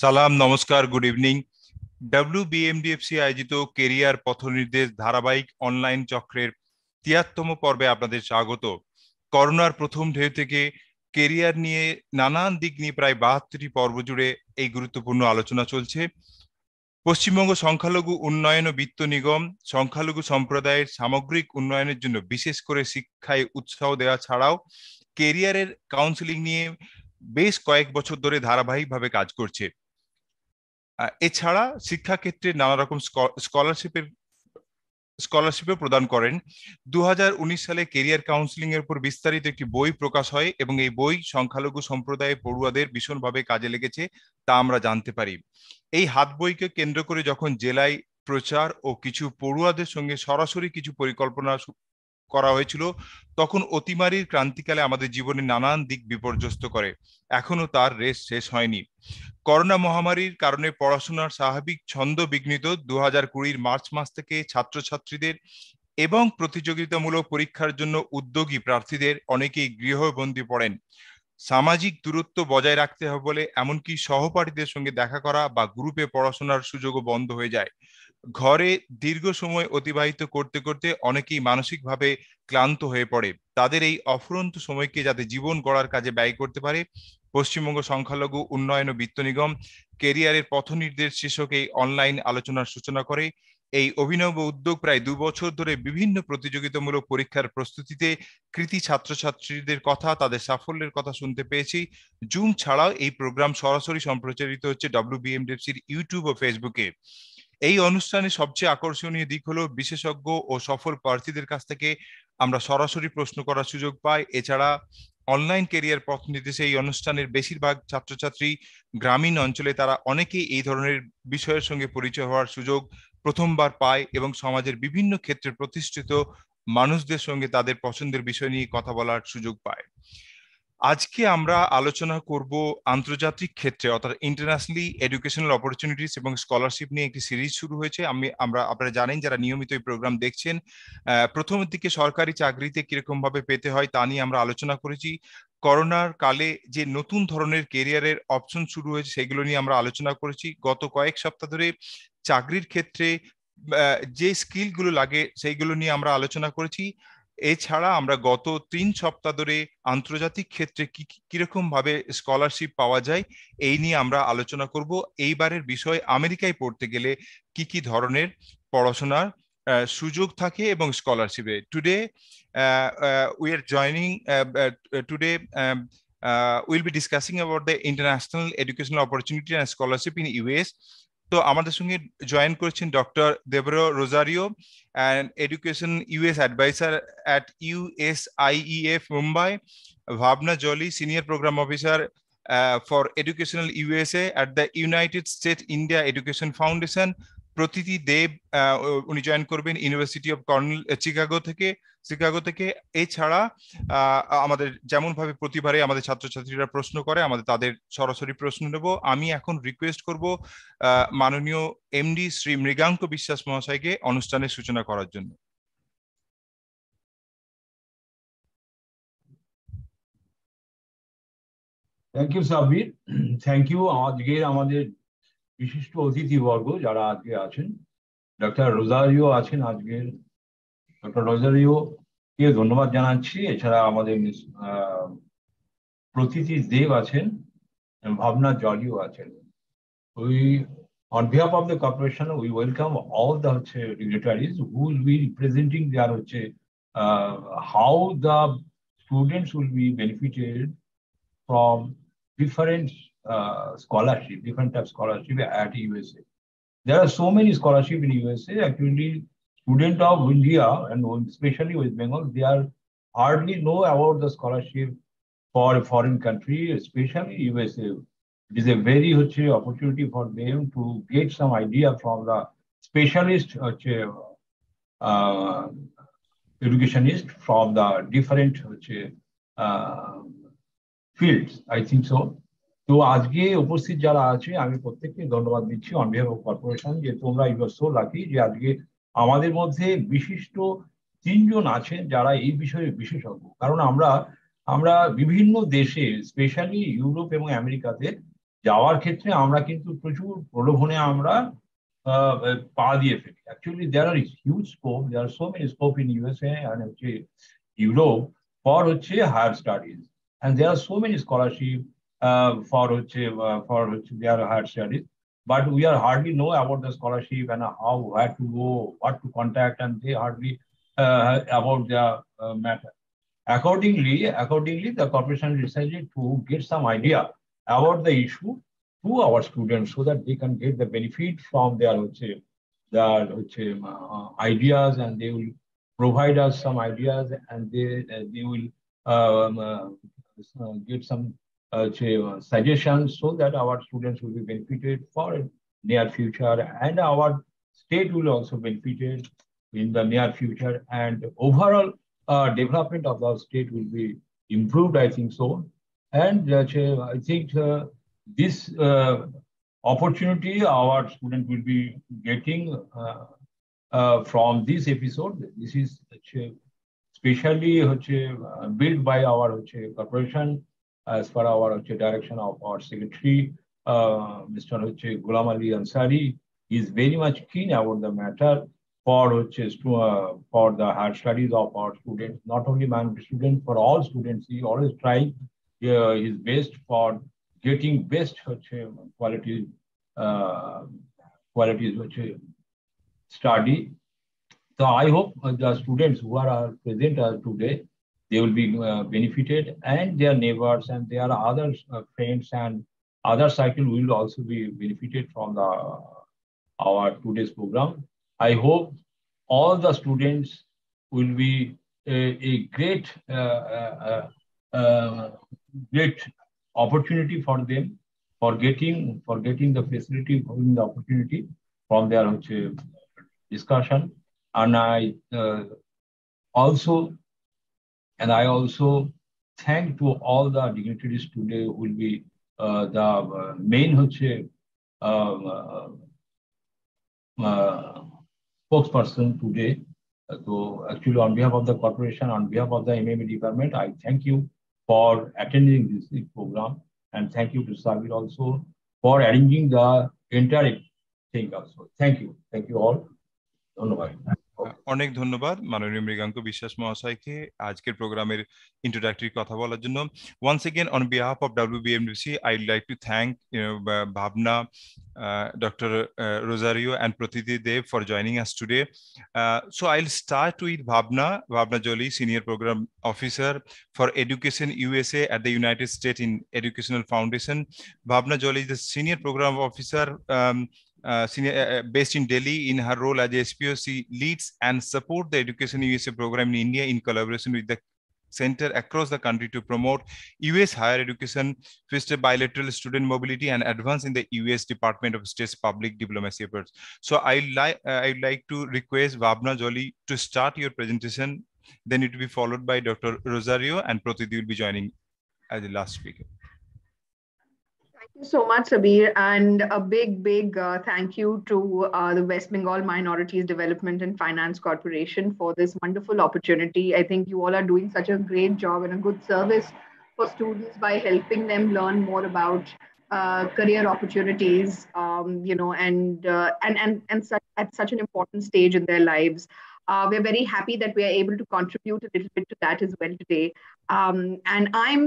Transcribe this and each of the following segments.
সালাম, নমস্কার, good evening. WBMDFC আয়োজিত কেরিয়ার পথনির্দেশ ধারাবাহিক অনলাইন চক্রের ৭৩তম পর্বে আপনাদের স্বাগত। করোনার প্রথম ঢেউ থেকে কেরিয়ার নিয়ে নানান দিক নিয়ে প্রায় ৭২টি পর্ব জুড়ে এই গুরুত্বপূর্ণ আলোচনা চলছে। পশ্চিমবঙ্গ সংখ্যালঘু উন্নয়ন ও বিত্ত নিগম সংখ্যালঘু সম্প্রদায়ের সামগ্রিক উন্নয়নের জন্য বিশেষ করে শিক্ষায় উৎসাহ দেওয়া ছাড়াও কেরিয়ারের কাউন্সিলিং নিয়ে বেশ কয়েক বছর ধরে ধারাবাহিকভাবে কাজ করছে। এছাড়া শিক্ষাক্ষেত্রে নানা রকম স্কলারশিপও প্রদান করেন। 2019 সালে কেরিয়ার কাউন্সিলিং এর উপর বিস্তারিত একটি বই প্রকাশ হয় এবং এই বই সংখ্যালঘু সম্প্রদায়ের পড়ুয়াদের ভীষণভাবে কাজে লেগেছে তা আমরা জানতে পারি। এই হাত বইকে কেন্দ্র করে যখন জেলায় প্রচার ও কিছু পড়ুয়াদের সঙ্গে সরাসরি কিছু পরিকল্পনা করা হয়েছিল, তখন অতিমারির ক্রান্তিকালে আমাদের জীবনে নানান দিক বিপর্যস্ত করে। এখনো তার রেশ শেষ হয়নি। করোনা মহামারীর কারণে পড়াশোনার স্বাভাবিক ছন্দ বিঘ্নিত 2020 মার্চ মাস থেকে ছাত্রছাত্রীদের এবং প্রতিযোগিতামূলক পরীক্ষার জন্য উদ্যোগী প্রার্থীদের অনেকেই গৃহবন্দী পড়েন। সামাজিক দূরত্ব বজায় রাখতে হবে বলে এমনকি সহপাঠীদের সঙ্গে দেখা করা বা গ্রুপে পড়াশোনার সুযোগও বন্ধ হয়ে যায়। ঘরে দীর্ঘ সময় অতিবাহিত করতে করতে অনেকেই মানসিকভাবে ক্লান্ত হয়ে পড়ে। তাদের এই অফুরন্ত সময়কে যাতে জীবন গড়ার কাজে ব্যয় করতে পারে, পশ্চিমবঙ্গ সংখ্যালঘু উন্নয়ন ও বিত্ত নিগম কেরিয়ারের পথনির্দেশ শীর্ষক এই অনলাইন আলোচনার সূচনা করে। এই অভিনব উদ্যোগ প্রায় 2 বছর ধরে বিভিন্ন প্রতিযোগিতামূলক পরীক্ষার প্রস্তুতিতে কৃতি ছাত্রছাত্রীদের কথা, তাদের সাফল্যের কথা শুনতে পেয়েছি। জুম ছাড়াও এই প্রোগ্রাম সরাসরি সম্প্রচারিত হচ্ছে WBMDFCর ইউটিউব ও ফেসবুকে। এই অনুষ্ঠানে সবচেয়ে আকর্ষণীয় দিক হলো বিশেষজ্ঞ ও সফল প্রার্থীদের কাছ থেকে আমরা সরাসরি প্রশ্ন করার সুযোগ পাই। এছাড়া অনলাইন কেরিয়ার পথ নির্দেশে এই অনুষ্ঠানের বেশিরভাগ ছাত্রছাত্রী গ্রামীণ অঞ্চলে, তারা অনেকেই এই ধরনের বিষয়ের সঙ্গে পরিচয় হওয়ার সুযোগ প্রথমবার পায় এবং সমাজের বিভিন্ন ক্ষেত্রে প্রতিষ্ঠিত মানুষদের সঙ্গে তাদের পছন্দের বিষয় নিয়ে কথা বলার সুযোগ পায়। আজকে আমরা আলোচনা করব আন্তর্জাতিক ক্ষেত্রে অর্থাৎ ইন্টারন্যাশনালি এডুকেশনাল অপরচুনিটিস এবং স্কলারশিপ নিয়ে একটি সিরিজ শুরু হয়েছে। আপনারা জানেন, যারা নিয়মিত এই প্রোগ্রাম দেখছেন, প্রথমের দিকে সরকারি চাকরিতে কিরকম ভাবে পেতে হয় তা নিয়ে আমরা আলোচনা করেছি। করোনার কালে যে নতুন ধরনের কেরিয়ারের অপশন শুরু হয়েছে সেগুলো নিয়ে আমরা আলোচনা করেছি। গত কয়েক সপ্তাহ ধরে চাকরির ক্ষেত্রে যে স্কিলগুলো লাগে সেইগুলো নিয়ে আমরা আলোচনা করেছি। এছাড়া আমরা গত 3 সপ্তাহ ধরে আন্তর্জাতিক ক্ষেত্রে কিরকম ভাবে স্কলারশিপ পাওয়া যায় এই নিয়ে আমরা আলোচনা করব। এইবারের বিষয় আমেরিকায় পড়তে গেলে কি কি ধরনের পড়াশোনার সুযোগ থাকে এবং স্কলারশিপে। Today we are joining today will be discussing about the international educational opportunity and scholarship in US. তো আমাদের সঙ্গে জয়েন করেছেন doctor Debra Rozario, and Education US Advisor at USIEF Mumbai; Bhavna Jolly, Senior Program Officer for Educational USA at the United States India Education Foundation; Pratiti দেব, উনি join করবেন university of colonel Chicago থেকে। এছাড়া আমাদের যেমন ভাবে প্রতিবারে আমাদের ছাত্রছাত্রীরা প্রশ্ন করে, আমাদের তাদের সরাসরি প্রশ্ন নেব। আমি এখন রিকোয়েস্ট করব মাননীয় এমডি শ্রী মৃগাঙ্ক বিশ্বাস মহাশয়কে অনুষ্ঠানের সূচনা করার জন্য। Thank you Sabbir, thank you. আজকে আমাদের বিশিষ্ট অতিথিবর্গ যারা আজকে আছেন, ডক্টর রোজারিও আছেন আজকের, ডক্টর রোজারিও কে ধন্যবাদ জানাচ্ছি। এছাড়া আমাদের প্রতীতি দেব আছেন, ভাবনা জলিও আছেন। We, on behalf of the corporation, we welcome all the dignitaries who will be presenting their how the students will be benefited from different scholarship, different types of scholarship at USA. There are so many scholarship in USA. Actually, students of India and especially West Bengal, they are hardly know about the scholarship for a foreign country, especially USA. It is a very opportunity for them to get some idea from the specialist educationist from the different fields, I think so. তো আজকে উপস্থিত যারা আছে আমি প্রত্যেককে ধন্যবাদ দিচ্ছি on behalf of corporation, যে তোমরা ইউ আর সো লাকি যে আজকে আমাদের মধ্যে বিশিষ্ট 3 জন আছেন যারা এই বিষয়ে বিশেষজ্ঞ। কারণ আমরা বিভিন্ন দেশে, স্পেশালি ইউরোপ এবং আমেরিকাতে যাওয়ার ক্ষেত্রে আমরা কিন্তু প্রচুর প্রলোভনে আমরা পা দিয়ে ফেলি। Actually, there are huge scope. There are so many scope in USA and Europe for higher studies, and there are so many scholarship for their higher studies. But we are hardly know about the scholarship and how, where to go, what to contact, and they hardly about their matter. Accordingly, the corporation decided to get some idea about the issue to our students so that they can get the benefit from their ideas, and they will provide us some ideas, and they will get some suggestions so that our students will be benefited for near future, and our state will also benefited in the near future, and overall development of our state will be improved, I think so. And I think this opportunity our student will be getting from this episode. This is specially built by our corporation as per our direction of our secretary, Mr. Ghulam Ali Ansari. He is very much keen about the matter for the higher studies of our students, not only minority students, for all students. He always tries his best for getting best qualities study. So I hope the students who are present today, they will be benefited, and their neighbors and their other friends and other cycle will also be benefited from our today's program. I hope all the students will be a great great opportunity for them for getting the facility, having the opportunity from their discussion. And I also thank to all the dignitaries today who will be the main spokesperson today. So actually, on behalf of the corporation, on behalf of the MMA department, I thank you for attending this program, and thank you to Sabir also for arranging the entire thing also. Thank you all. অনেক ধন্যবাদ মাননীয় মৃগাঙ্ক বিশ্বাস মহাশয়কে আজকের প্রোগ্রামের introductory কথা বলার জন্য। Once again, on behalf of WBMDC, I'd like to thank Bhavna, Dr. Rosario and Pratiti Dev for joining us today. So I'll start with Bhavna Joly, Senior Program Officer for Education USA at the United States in Educational Foundation. Bhavna Joly is the Senior Program Officer based in Delhi. In her role as SPO, she leads and support the Education USA program in India in collaboration with the center across the country to promote US higher education, foster bilateral student mobility, and advance in the US Department of State's public diplomacy efforts. So I'd like to request Bhavna Joly to start your presentation. Then it will be followed by Dr. Rosario, and Pratiti will be joining as the last speaker. Thank you so much, Sabir, and a big thank you to the West Bengal Minorities Development and Finance Corporation for this wonderful opportunity. I think you all are doing such a great job and a good service for students by helping them learn more about career opportunities, and at such an important stage in their lives. We're very happy that we are able to contribute a little bit to that as well today. And I'm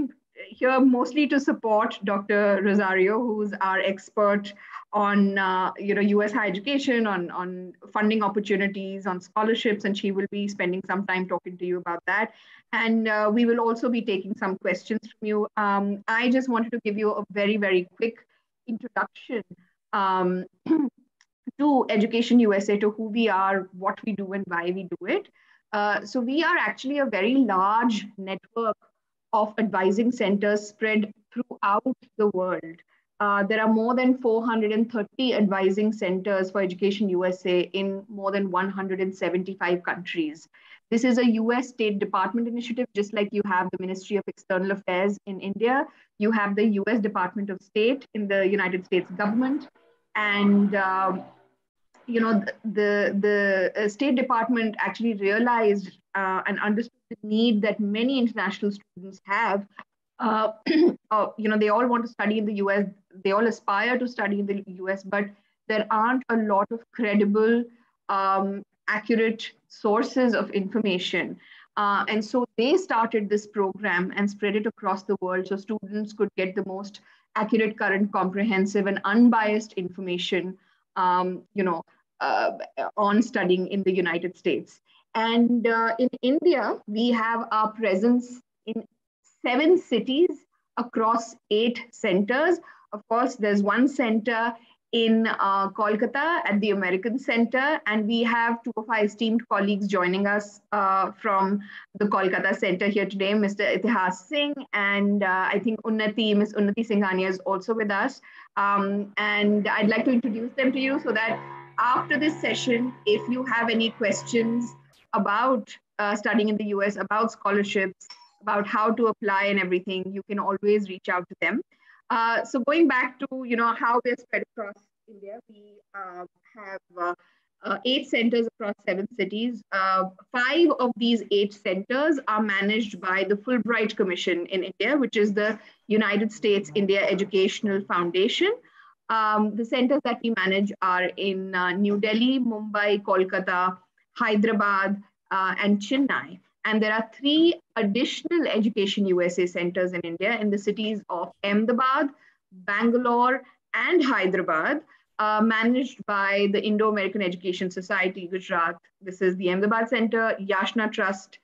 here mostly to support Dr. Rosario, who's our expert on US higher education, on funding opportunities, on scholarships, and she will be spending some time talking to you about that. And we will also be taking some questions from you. I just wanted to give you a very quick introduction to Education USA, to who we are, what we do, and why we do it. So we are actually a very large network of advising centers spread throughout the world. There are more than 430 advising centers for Education USA in more than 175 countries. This is a US State Department initiative, just like you have the Ministry of External Affairs in India. You have the US Department of State in the United States government. And the State Department actually realized and understood the need that many international students have they all want to study in the US. They all aspire to study in the US, but there aren't a lot of credible, accurate sources of information. And so they started this program and spread it across the world so students could get the most accurate, current, comprehensive, and unbiased information, on studying in the United States. And in India, we have our presence in 7 cities across 8 centers. Of course, there's one center in Kolkata at the American Center, and we have 2 of our esteemed colleagues joining us from the Kolkata Center here today, Mr. Itihas Singh, and I think Miss Unnati Singhania is also with us. And I'd like to introduce them to you so that after this session, if you have any questions about studying in the US, about scholarships, about how to apply and everything, you can always reach out to them. So going back to how we're spread across India, we have 8 centers across 7 cities. 5 of these 8 centers are managed by the Fulbright Commission in India, which is the United States India Educational Foundation. The centers that we manage are in New Delhi, Mumbai, Kolkata, Hyderabad, and Chennai. And there are 3 additional Education USA centers in India in the cities of Ahmedabad, Bangalore, and Hyderabad, managed by the Indo-American Education Society, Gujarat. This is the Ahmedabad Center, Yashna Trust,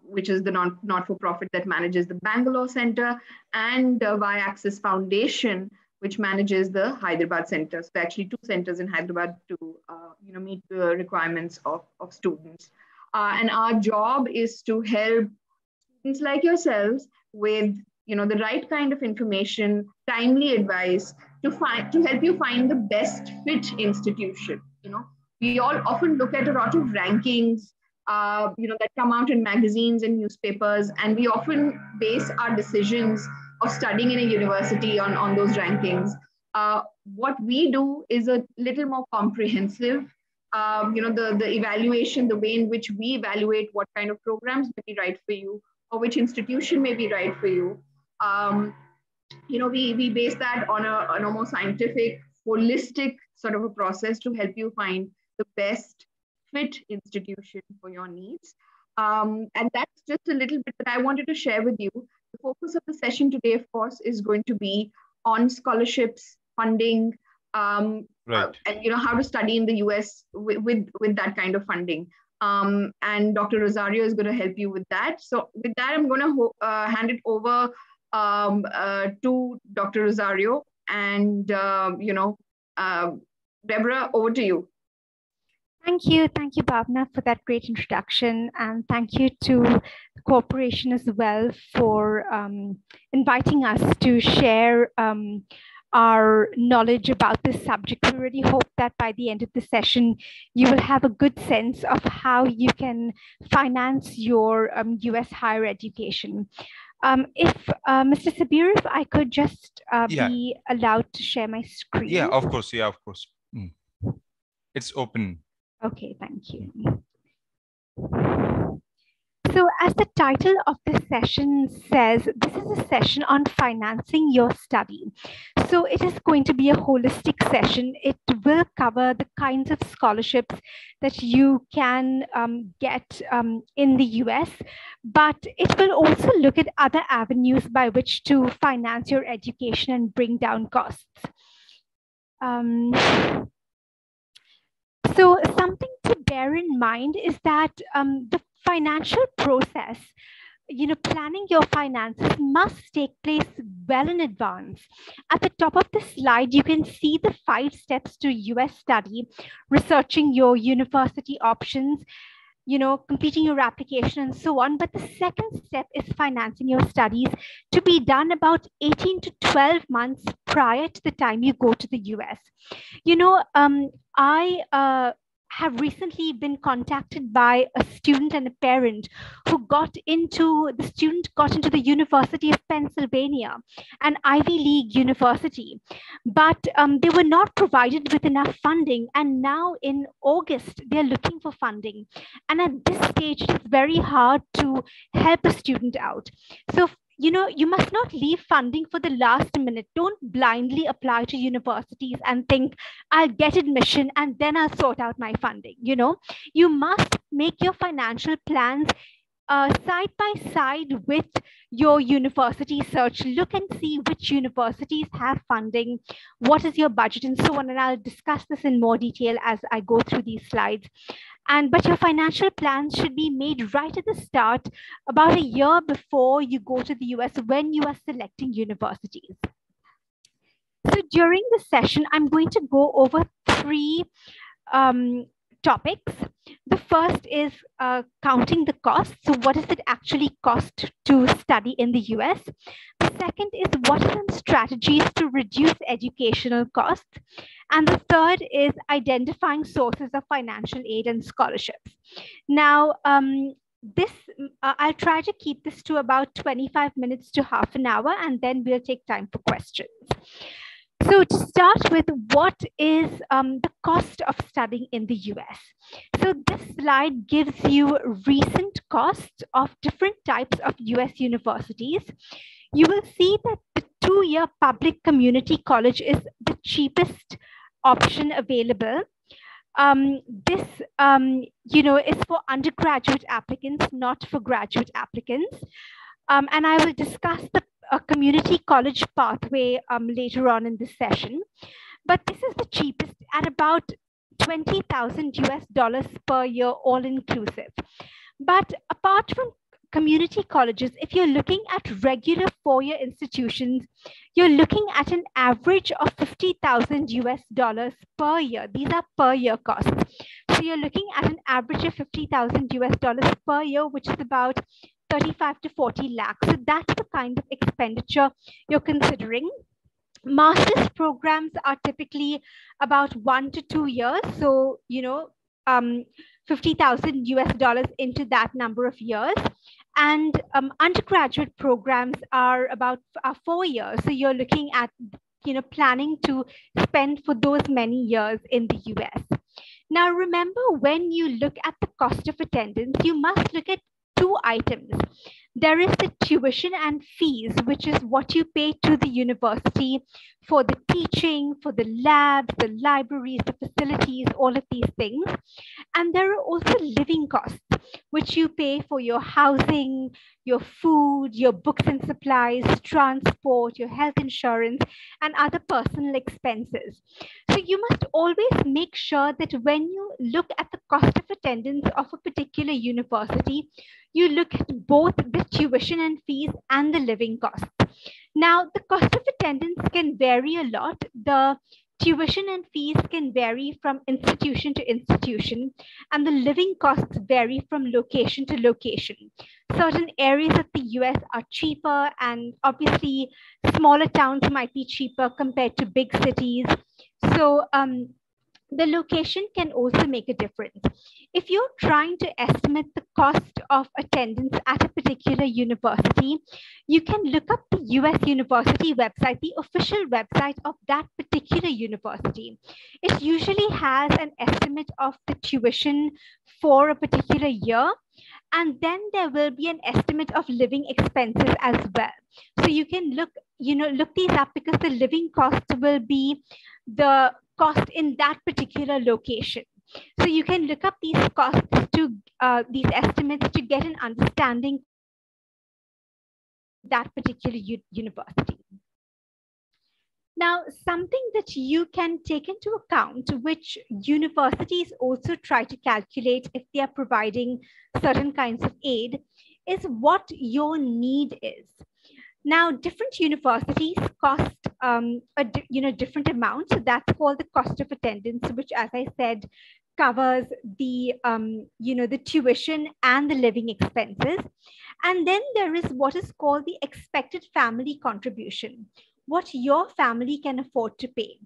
which is the not-for-profit that manages the Bangalore Center, and Y-Axis Foundation, which manages the Hyderabad Center. So actually 2 centers in Hyderabad to meet the requirements of students. And our job is to help students like yourselves with the right kind of information, timely advice to help you find the best fit institution. We all often look at a lot of rankings that come out in magazines and newspapers, and we often base our decisions of studying in a university on those rankings. What we do is a little more comprehensive. The evaluation, the way in which we evaluate what kind of programs may be right for you or which institution may be right for you. We base that on a more scientific, holistic sort of a process to help you find the best fit institution for your needs. And that's just a little bit that I wanted to share with you. The focus of the session today, of course, is going to be on scholarships, funding, and how to study in the US with that kind of funding. And Dr. Rosario is going to help you with that. So with that, I'm going to hand it over to Dr. Rosario, and Deborah, over to you. Thank you, Bhavna, for that great introduction, and thank you to the corporation as well for inviting us to share our knowledge about this subject. We really hope that by the end of the session, you will have a good sense of how you can finance your US higher education. If Mr. Sabir, if I could just be allowed to share my screen. Yeah, of course. It's open. Okay, thank you. So as the title of this session says, this is a session on financing your study. So it is going to be a holistic session. It will cover the kinds of scholarships that you can get in the US, but it will also look at other avenues by which to finance your education and bring down costs. So something to bear in mind is that the financial process, planning your finances must take place well in advance. At the top of the slide, you can see the 5 steps to US study, researching your university options, completing your application and so on. But the second step is financing your studies, to be done about 18 to 12 months prior to the time you go to the US. I have recently been contacted by a student and a parent who got into the University of Pennsylvania, an Ivy League university, but they were not provided with enough funding. And now in August, they're looking for funding. And at this stage, it's very hard to help a student out. So you must not leave funding for the last minute. Don't blindly apply to universities and think, I'll get admission and then I'll sort out my funding. You must make your financial plans side by side with your university search. Look and see which universities have funding, what is your budget, and so on. And I'll discuss this in more detail as I go through these slides. But your financial plans should be made right at the start, about a year before you go to the US when you are selecting universities. So during this session, I'm going to go over three topics. The first is counting the cost. So what does it actually cost to study in the US? The second is what are some strategies to reduce educational costs? And the third is identifying sources of financial aid and scholarships. Now, I'll try to keep this to about 25 minutes to half an hour, and then we'll take time for questions. So to start with, what is the cost of studying in the US? So this slide gives you recent costs of different types of US universities. You will see that the 2-year public community college is the cheapest option available. This, is for undergraduate applicants, not for graduate applicants. And I will discuss the community college pathway later on in this session. But this is the cheapest at about $20,000 US per year, all inclusive. But apart from community colleges, if you're looking at regular 4-year institutions, you're looking at an average of $50,000 US per year. These are per year costs. So you're looking at an average of $50,000 US per year, which is about 35 to 40 lakhs. So that's the kind of expenditure you're considering. Master's programs are typically about 1 to 2 years. So, $50,000 US into that number of years. And undergraduate programs are about 4 years. So you're looking at, planning to spend for those many years in the US. Now, remember, when you look at the cost of attendance, you must look at 2 items. There is the tuition and fees, which is what you pay to the university for the teaching, for the labs, the libraries, the facilities, all of these things. And there are also living costs, which you pay for your housing, your food, your books and supplies, transport, your health insurance, and other personal expenses. So you must always make sure that when you look at the cost of attendance of a particular university, you look at both the tuition and fees and the living costs. Now, the cost of attendance can vary a lot. The tuition and fees can vary from institution to institution, and the living costs vary from location to location. Certain areas of the US are cheaper, and obviously smaller towns might be cheaper compared to big cities. So the location can also make a difference. If you're trying to estimate the cost of attendance at a particular university, you can look up the US university website, the official website of that particular university. It usually has an estimate of the tuition for a particular year, and then there will be an estimate of living expenses as well. So you can look these up, because the living costs will be the cost in that particular location. So you can look up these costs to these estimates to get an understanding of that particular university. Now, something that you can take into account, which universities also try to calculate if they are providing certain kinds of aid, is what your need is. Now, different universities cost different amounts. So that's called the cost of attendance, which, as I said, covers the the tuition and the living expenses. And then there is what is called the expected family contribution, what your family can afford to pay.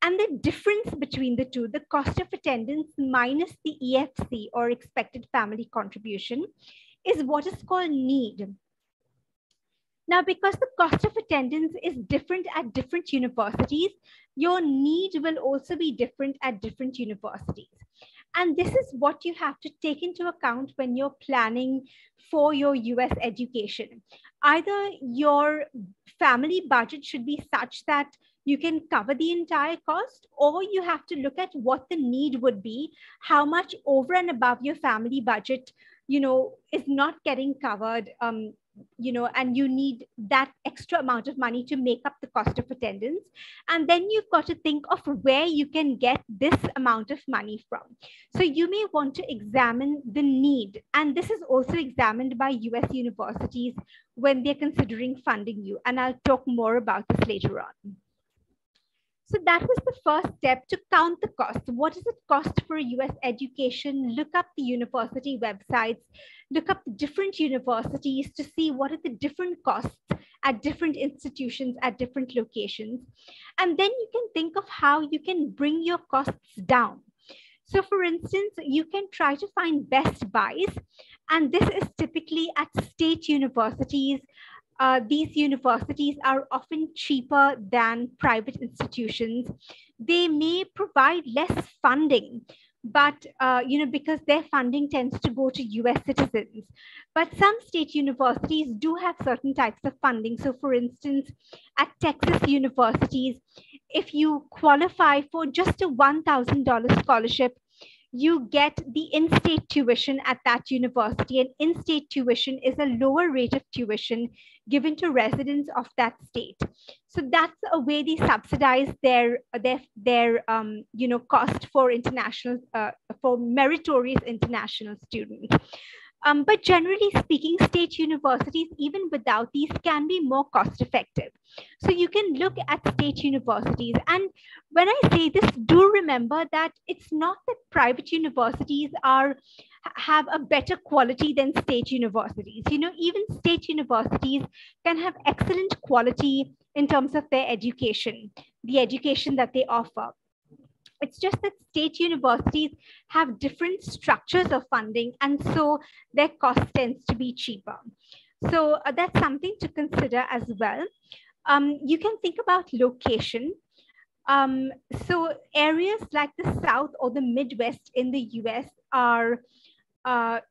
And the difference between the two, the cost of attendance minus the EFC, or expected family contribution, is what is called need. Now, because the cost of attendance is different at different universities, your need will also be different at different universities. And this is what you have to take into account when you're planning for your US education. Either your family budget should be such that you can cover the entire cost, or you have to look at what the need would be, how much over and above your family budget, is not getting covered, and you need that extra amount of money to make up the cost of attendance. And then you've got to think of where you can get this amount of money from. So you may want to examine the need. And this is also examined by US universities when they're considering funding you. And I'll talk more about this later on. So that was the first step, to count the cost. What does it cost for a US education? Look up the university websites, look up the different universities to see what are the different costs at different institutions at different locations. And then you can think of how you can bring your costs down. So for instance, you can try to find best buys. And this is typically at state universities. These universities are often cheaper than private institutions. They may provide less funding, but because their funding tends to go to US citizens. But some state universities do have certain types of funding. So for instance, at Texas universities, if you qualify for just a $1,000 scholarship, you get the in-state tuition at that university. And in-state tuition is a lower rate of tuition given to residents of that state. So that's a way they subsidize their cost for international, for meritorious international students. But generally speaking, state universities, even without these, can be more cost effective. So you can look at state universities. And when I say this, do remember that it's not that private universities have a better quality than state universities. Even state universities can have excellent quality in terms of their education, the education that they offer. It's just that state universities have different structures of funding, and so their cost tends to be cheaper. So that's something to consider as well. You can think about location. So areas like the South or the Midwest in the US are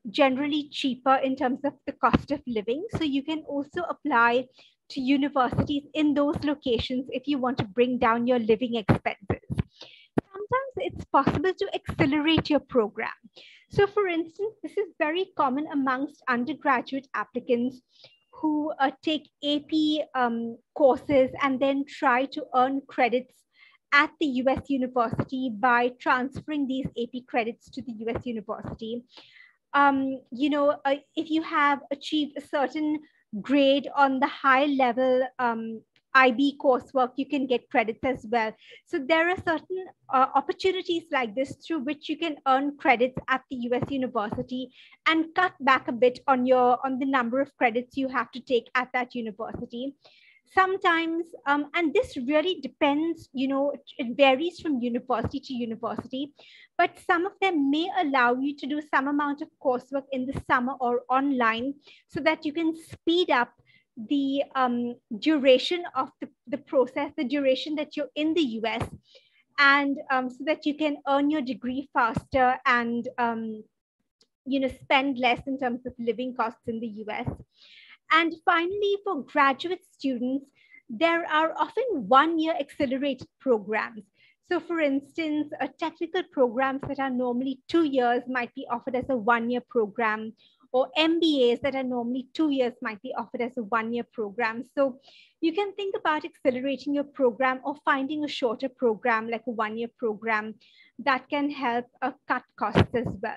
generally cheaper in terms of the cost of living. So you can also apply to universities in those locations if you want to bring down your living expenses. Sometimes it's possible to accelerate your program. So for instance, this is very common amongst undergraduate applicants who take AP courses and then try to earn credits at the US university by transferring these AP credits to the US university. If you have achieved a certain grade on the high level IB coursework, you can get credits as well. So there are certain opportunities like this through which you can earn credits at the US university and cut back a bit on the number of credits you have to take at that university. Sometimes, and this really depends, it varies from university to university, but some of them may allow you to do some amount of coursework in the summer or online so that you can speed up the duration of the process, the duration that you're in the US, and so that you can earn your degree faster and spend less in terms of living costs in the US. And finally, for graduate students, there are often one-year accelerated programs. So for instance, technical programs that are normally 2 years might be offered as a one-year program, or MBAs that are normally 2 years might be offered as a one-year program. So you can think about accelerating your program or finding a shorter program like a one-year program that can help cut costs as well.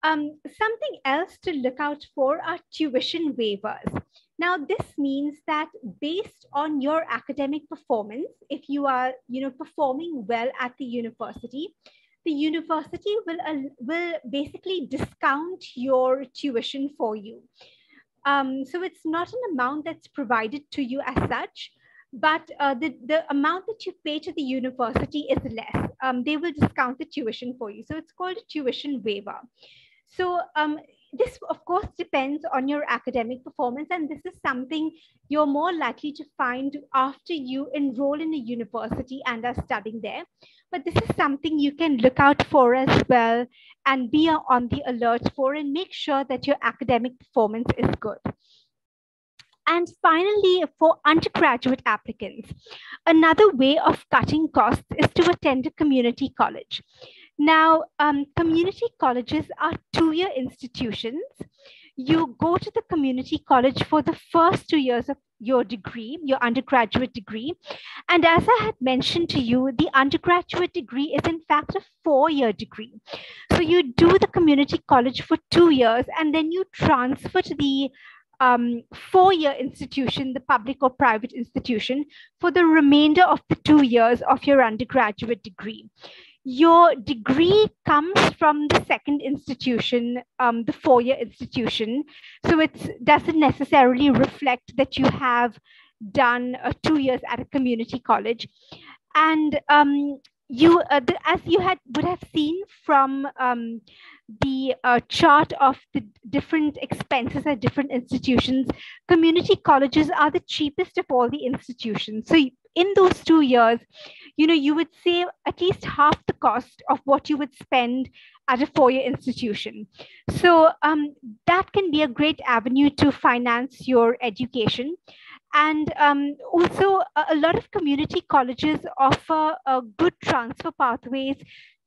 Something else to look out for are tuition waivers. Now, this means that based on your academic performance, if you are performing well at the university will basically discount your tuition for you. So it's not an amount that's provided to you as such, but the amount that you pay to the university is less. They will discount the tuition for you. So it's called a tuition waiver. So This, of course, depends on your academic performance, and this is something you're more likely to find after you enroll in a university and are studying there. But this is something you can look out for as well and be on the alert for, and make sure that your academic performance is good. And finally, for undergraduate applicants, another way of cutting costs is to attend a community college. Now, community colleges are two-year institutions. You go to the community college for the first 2 years of your degree, your undergraduate degree. And as I had mentioned to you, the undergraduate degree is in fact a 4-year degree. So you do the community college for 2 years, and then you transfer to the 4-year institution, the public or private institution, for the remainder of the 2 years of your undergraduate degree. Your degree comes from the second institution, the 4-year institution. So it doesn't necessarily reflect that you have done 2 years at a community college. And as you would have seen from the chart of the different expenses at different institutions, community colleges are the cheapest of all the institutions. So in those 2 years, you would save at least half the cost of what you would spend at a 4-year institution. So that can be a great avenue to finance your education. And also, a lot of community colleges offer good transfer pathways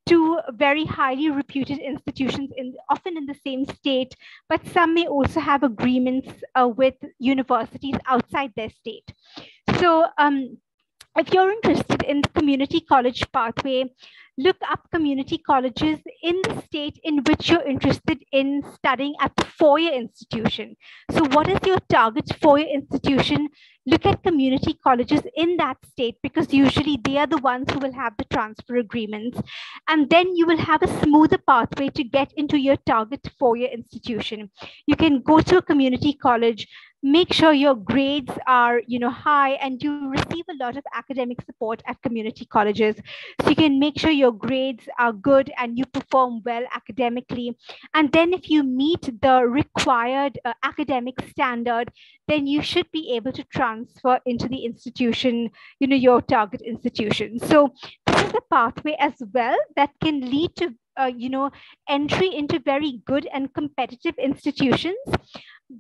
to very highly reputed institutions, often in the same state, but some may also have agreements with universities outside their state. So if you're interested in the community college pathway, look up community colleges in the state in which you're interested in studying at the 4-year institution. So what is your target 4-year institution? Look at community colleges in that state, because usually they are the ones who will have the transfer agreements. And then you will have a smoother pathway to get into your target 4-year institution. You can go to a community college, make sure your grades are high, and you receive a lot of academic support at community colleges. So you can make sure your grades are good and you perform well academically. And then if you meet the required academic standard, then you should be able to transfer into the institution, your target institution. So this is a pathway as well that can lead to entry into very good and competitive institutions.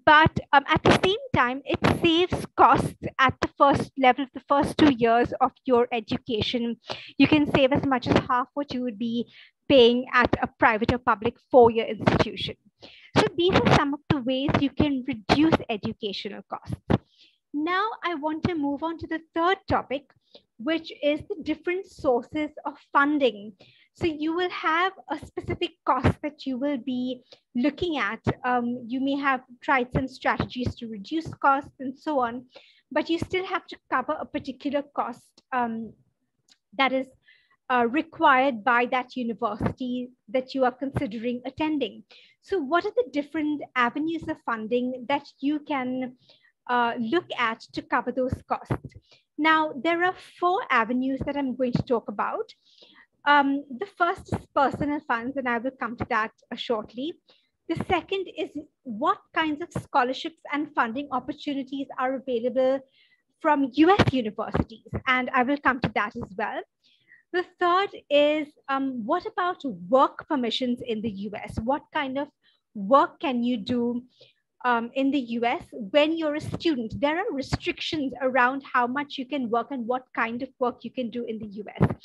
But at the same time, it saves costs at the first level, the first 2 years of your education. You can save as much as half what you would be paying at a private or public 4-year institution. So these are some of the ways you can reduce educational costs. Now I want to move on to the third topic, which is the different sources of funding. So you will have a specific cost that you will be looking at. You may have tried some strategies to reduce costs and so on, but you still have to cover a particular cost that is required by that university that you are considering attending. So what are the different avenues of funding that you can look at to cover those costs? Now, there are 4 avenues that I'm going to talk about. The first is personal funds, and I will come to that shortly. The second is what kinds of scholarships and funding opportunities are available from US universities, and I will come to that as well. The third is what about work permissions in the US? What kind of work can you do in the US when you're a student? There are restrictions around how much you can work and what kind of work you can do in the US.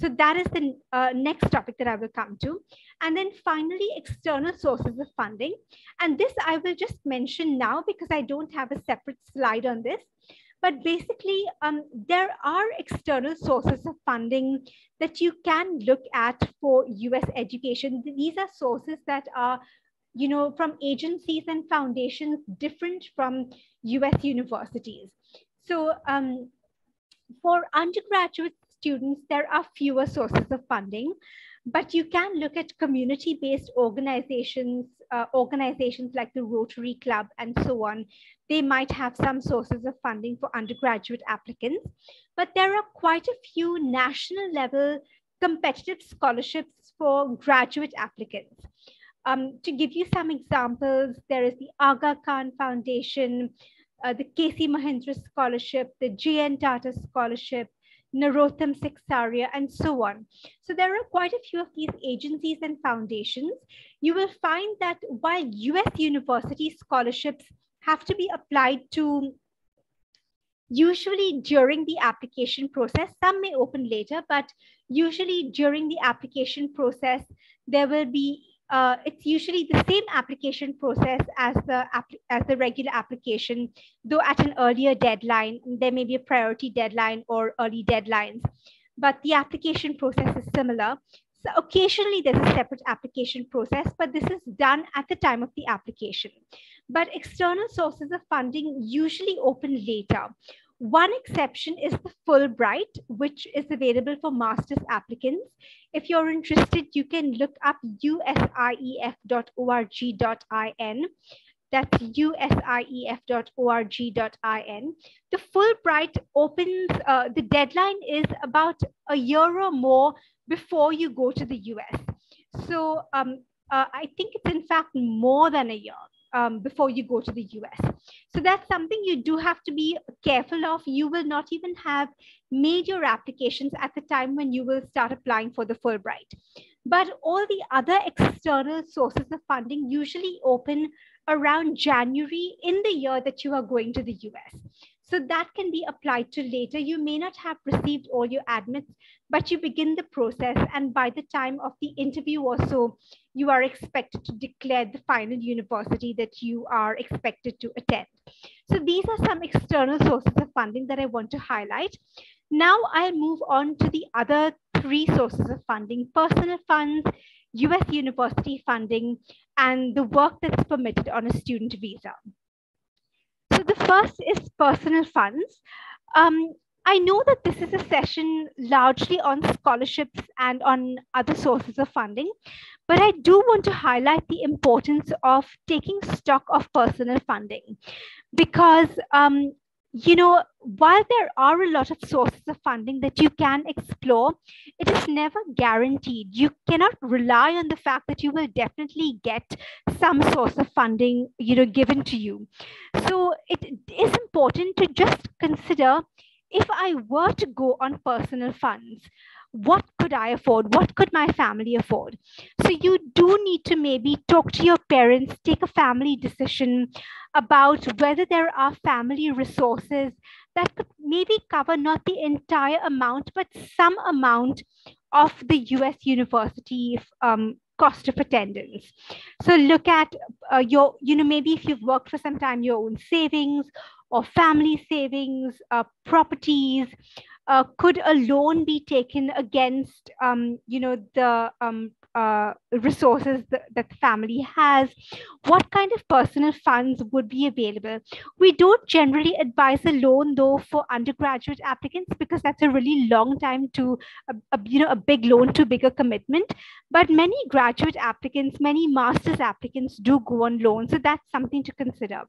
So that is the next topic that I will come to. And then finally, external sources of funding. And this I will just mention now because I don't have a separate slide on this. But basically, there are external sources of funding that you can look at for US education. These are sources that are from agencies and foundations different from US universities. So for undergraduate students, there are fewer sources of funding, but you can look at community-based organizations, organizations like the Rotary Club and so on. They might have some sources of funding for undergraduate applicants, but there are quite a few national level competitive scholarships for graduate applicants. To give you some examples, there is the Aga Khan Foundation, the K.C. Mahindra Scholarship, the J.N. Tata Scholarship, Narottam Siksaria, and so on. So there are quite a few of these agencies and foundations. You will find that while US university scholarships have to be applied to usually during the application process, some may open later, but usually during the application process, there will be it's usually the same application process as the regular application, though at an earlier deadline. There may be a priority deadline or early deadlines, but the application process is similar. So occasionally there's a separate application process, but this is done at the time of the application. But external sources of funding usually open later. One exception is the Fulbright, which is available for master's applicants. If you're interested, you can look up usief.org.in. That's usief.org.in. The Fulbright opens, the deadline is about a year or more before you go to the US. So I think it's in fact more than a year before you go to the US. So that's something you do have to be careful of. You will not even have made your applications at the time when you will start applying for the Fulbright. But all the other external sources of funding usually open around January in the year that you are going to the US. So that can be applied to later. You may not have received all your admits, but you begin the process. And by the time of the interview or so, you are expected to declare the final university that you are expected to attend. So these are some external sources of funding that I want to highlight. Now I'll move on to the other three sources of funding: personal funds, US university funding, and the work that's permitted on a student visa. So the first is personal funds. I know that this is a session largely on scholarships and on other sources of funding, but I do want to highlight the importance of taking stock of personal funding, because you know, while there are a lot of sources of funding that you can explore, it is never guaranteed. You cannot rely on the fact that you will definitely get some source of funding, you know, given to you. So it is important to just consider, if I were to go on personal funds, what could I afford? What could my family afford? So you do need to maybe talk to your parents, take a family decision about whether there are family resources that could maybe cover not the entire amount, but some amount of the US university cost of attendance. So look at your, you know, maybe if you've worked for some time, your own savings or family savings, properties. Could a loan be taken against, you know, the resources that the family has? What kind of personal funds would be available? We don't generally advise a loan, though, for undergraduate applicants, because that's a really long time to, you know, a big loan to bigger commitment. But many graduate applicants, many master's applicants do go on loans. So that's something to consider.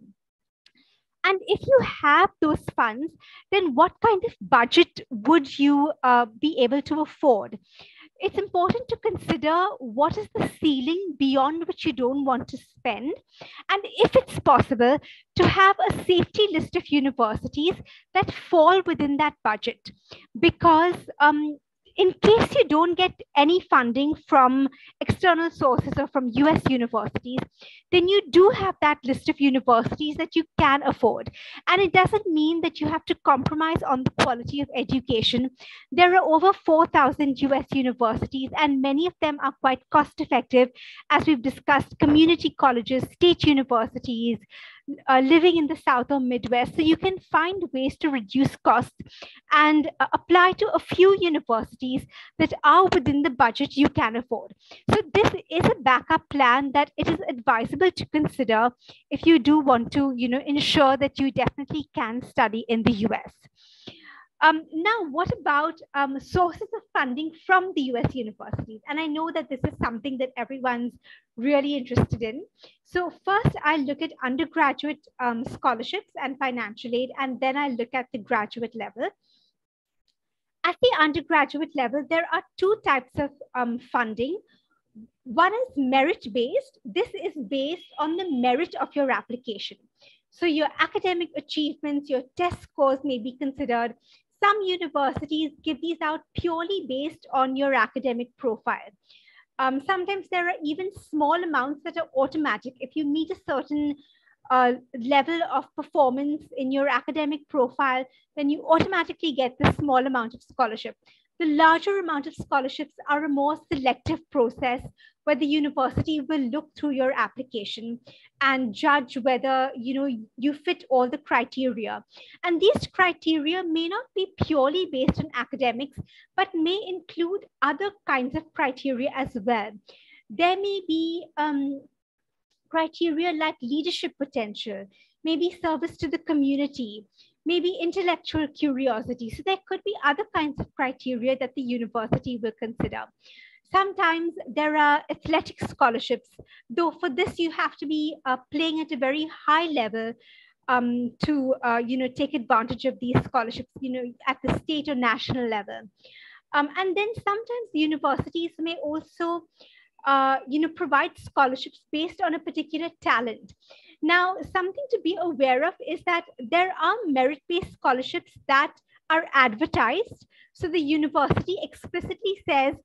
And if you have those funds, then what kind of budget would you be able to afford? It's important to consider what is the ceiling beyond which you don't want to spend. And if it's possible, to have a safety list of universities that fall within that budget. Because in case you don't get any funding from external sources or from US universities, then you do have that list of universities that you can afford. And it doesn't mean that you have to compromise on the quality of education. There are over 4,000 US universities, and many of them are quite cost effective, as we've discussed: community colleges, state universities, living in the South or Midwest. So you can find ways to reduce costs and apply to a few universities that are within the budget you can afford. So this is a backup plan that it is advisable to consider if you do want to, you know, ensure that you definitely can study in the US. Now, what about sources of funding from the US universities? And I know that this is something that everyone's really interested in. So first, I look at undergraduate scholarships and financial aid, and then I look at the graduate level. At the undergraduate level, there are two types of funding. One is merit-based. This is based on the merit of your application. So your academic achievements, your test scores may be considered. Some universities give these out purely based on your academic profile. Sometimes there are even small amounts that are automatic. If you meet a certain level of performance in your academic profile, then you automatically get this small amount of scholarship. The larger amount of scholarships are a more selective process where the university will look through your application and judge whether you fit all the criteria. And these criteria may not be purely based on academics, but may include other kinds of criteria as well. There may be criteria like leadership potential, maybe service to the community, maybe intellectual curiosity. So there could be other kinds of criteria that the university will consider. Sometimes there are athletic scholarships, though for this you have to be playing at a very high level to take advantage of these scholarships, at the state or national level. And then sometimes universities may also provide scholarships based on a particular talent. Now, something to be aware of is that there are merit-based scholarships that are advertised. So the university explicitly says,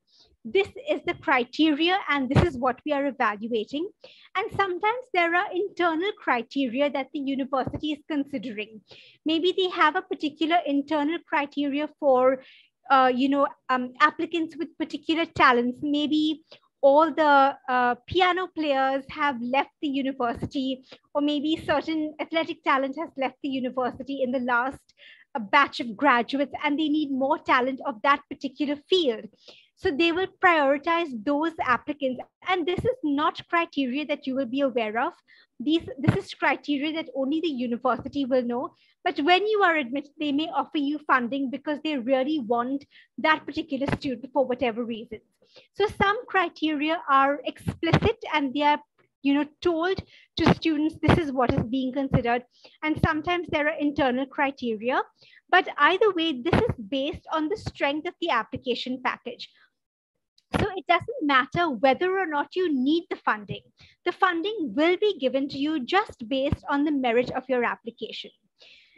this is the criteria and this is what we are evaluating. And sometimes there are internal criteria that the university is considering. Maybe they have a particular internal criteria for applicants with particular talents. Maybe all the piano players have left the university, or maybe certain athletic talent has left the university in the last batch of graduates and they need more talent of that particular field. So they will prioritize those applicants. And this is not criteria that you will be aware of. This is criteria that only the university will know. But when you are admitted, they may offer you funding because they really want that particular student for whatever reasons. So some criteria are explicit and they are told to students, this is what is being considered. And sometimes there are internal criteria. But either way, this is based on the strength of the application package. So it doesn't matter whether or not you need the funding. The funding will be given to you just based on the merit of your application.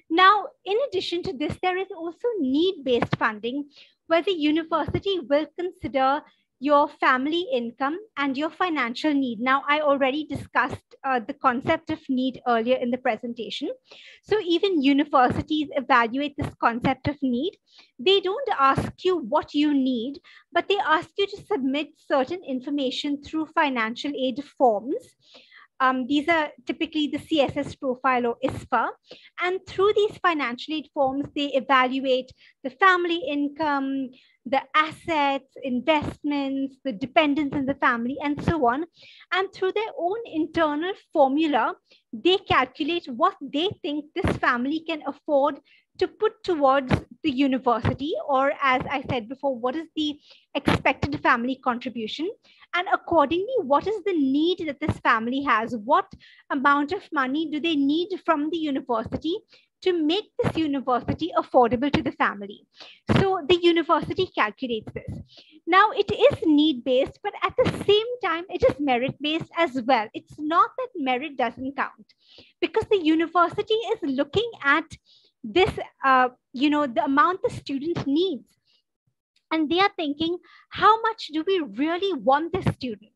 Now, in addition to this, there is also need-based funding where the university will consider your family income and your financial need. Now, I already discussed the concept of need earlier in the presentation. So even universities evaluate this concept of need. They don't ask you what you need, but they ask you to submit certain information through financial aid forms. These are typically the CSS profile or ISFA. And through these financial aid forms, they evaluate the family income, the assets, investments, the dependents in the family, and so on. And through their own internal formula, they calculate what they think this family can afford to put towards the university, or as I said before, what is the expected family contribution? And accordingly, what is the need that this family has? What amount of money do they need from the university to make this university affordable to the family? So the university calculates this. Now, it is need-based, but at the same time, it is merit-based as well. It's not that merit doesn't count, because the university is looking at this, the amount the student needs. And they are thinking, how much do we really want this student?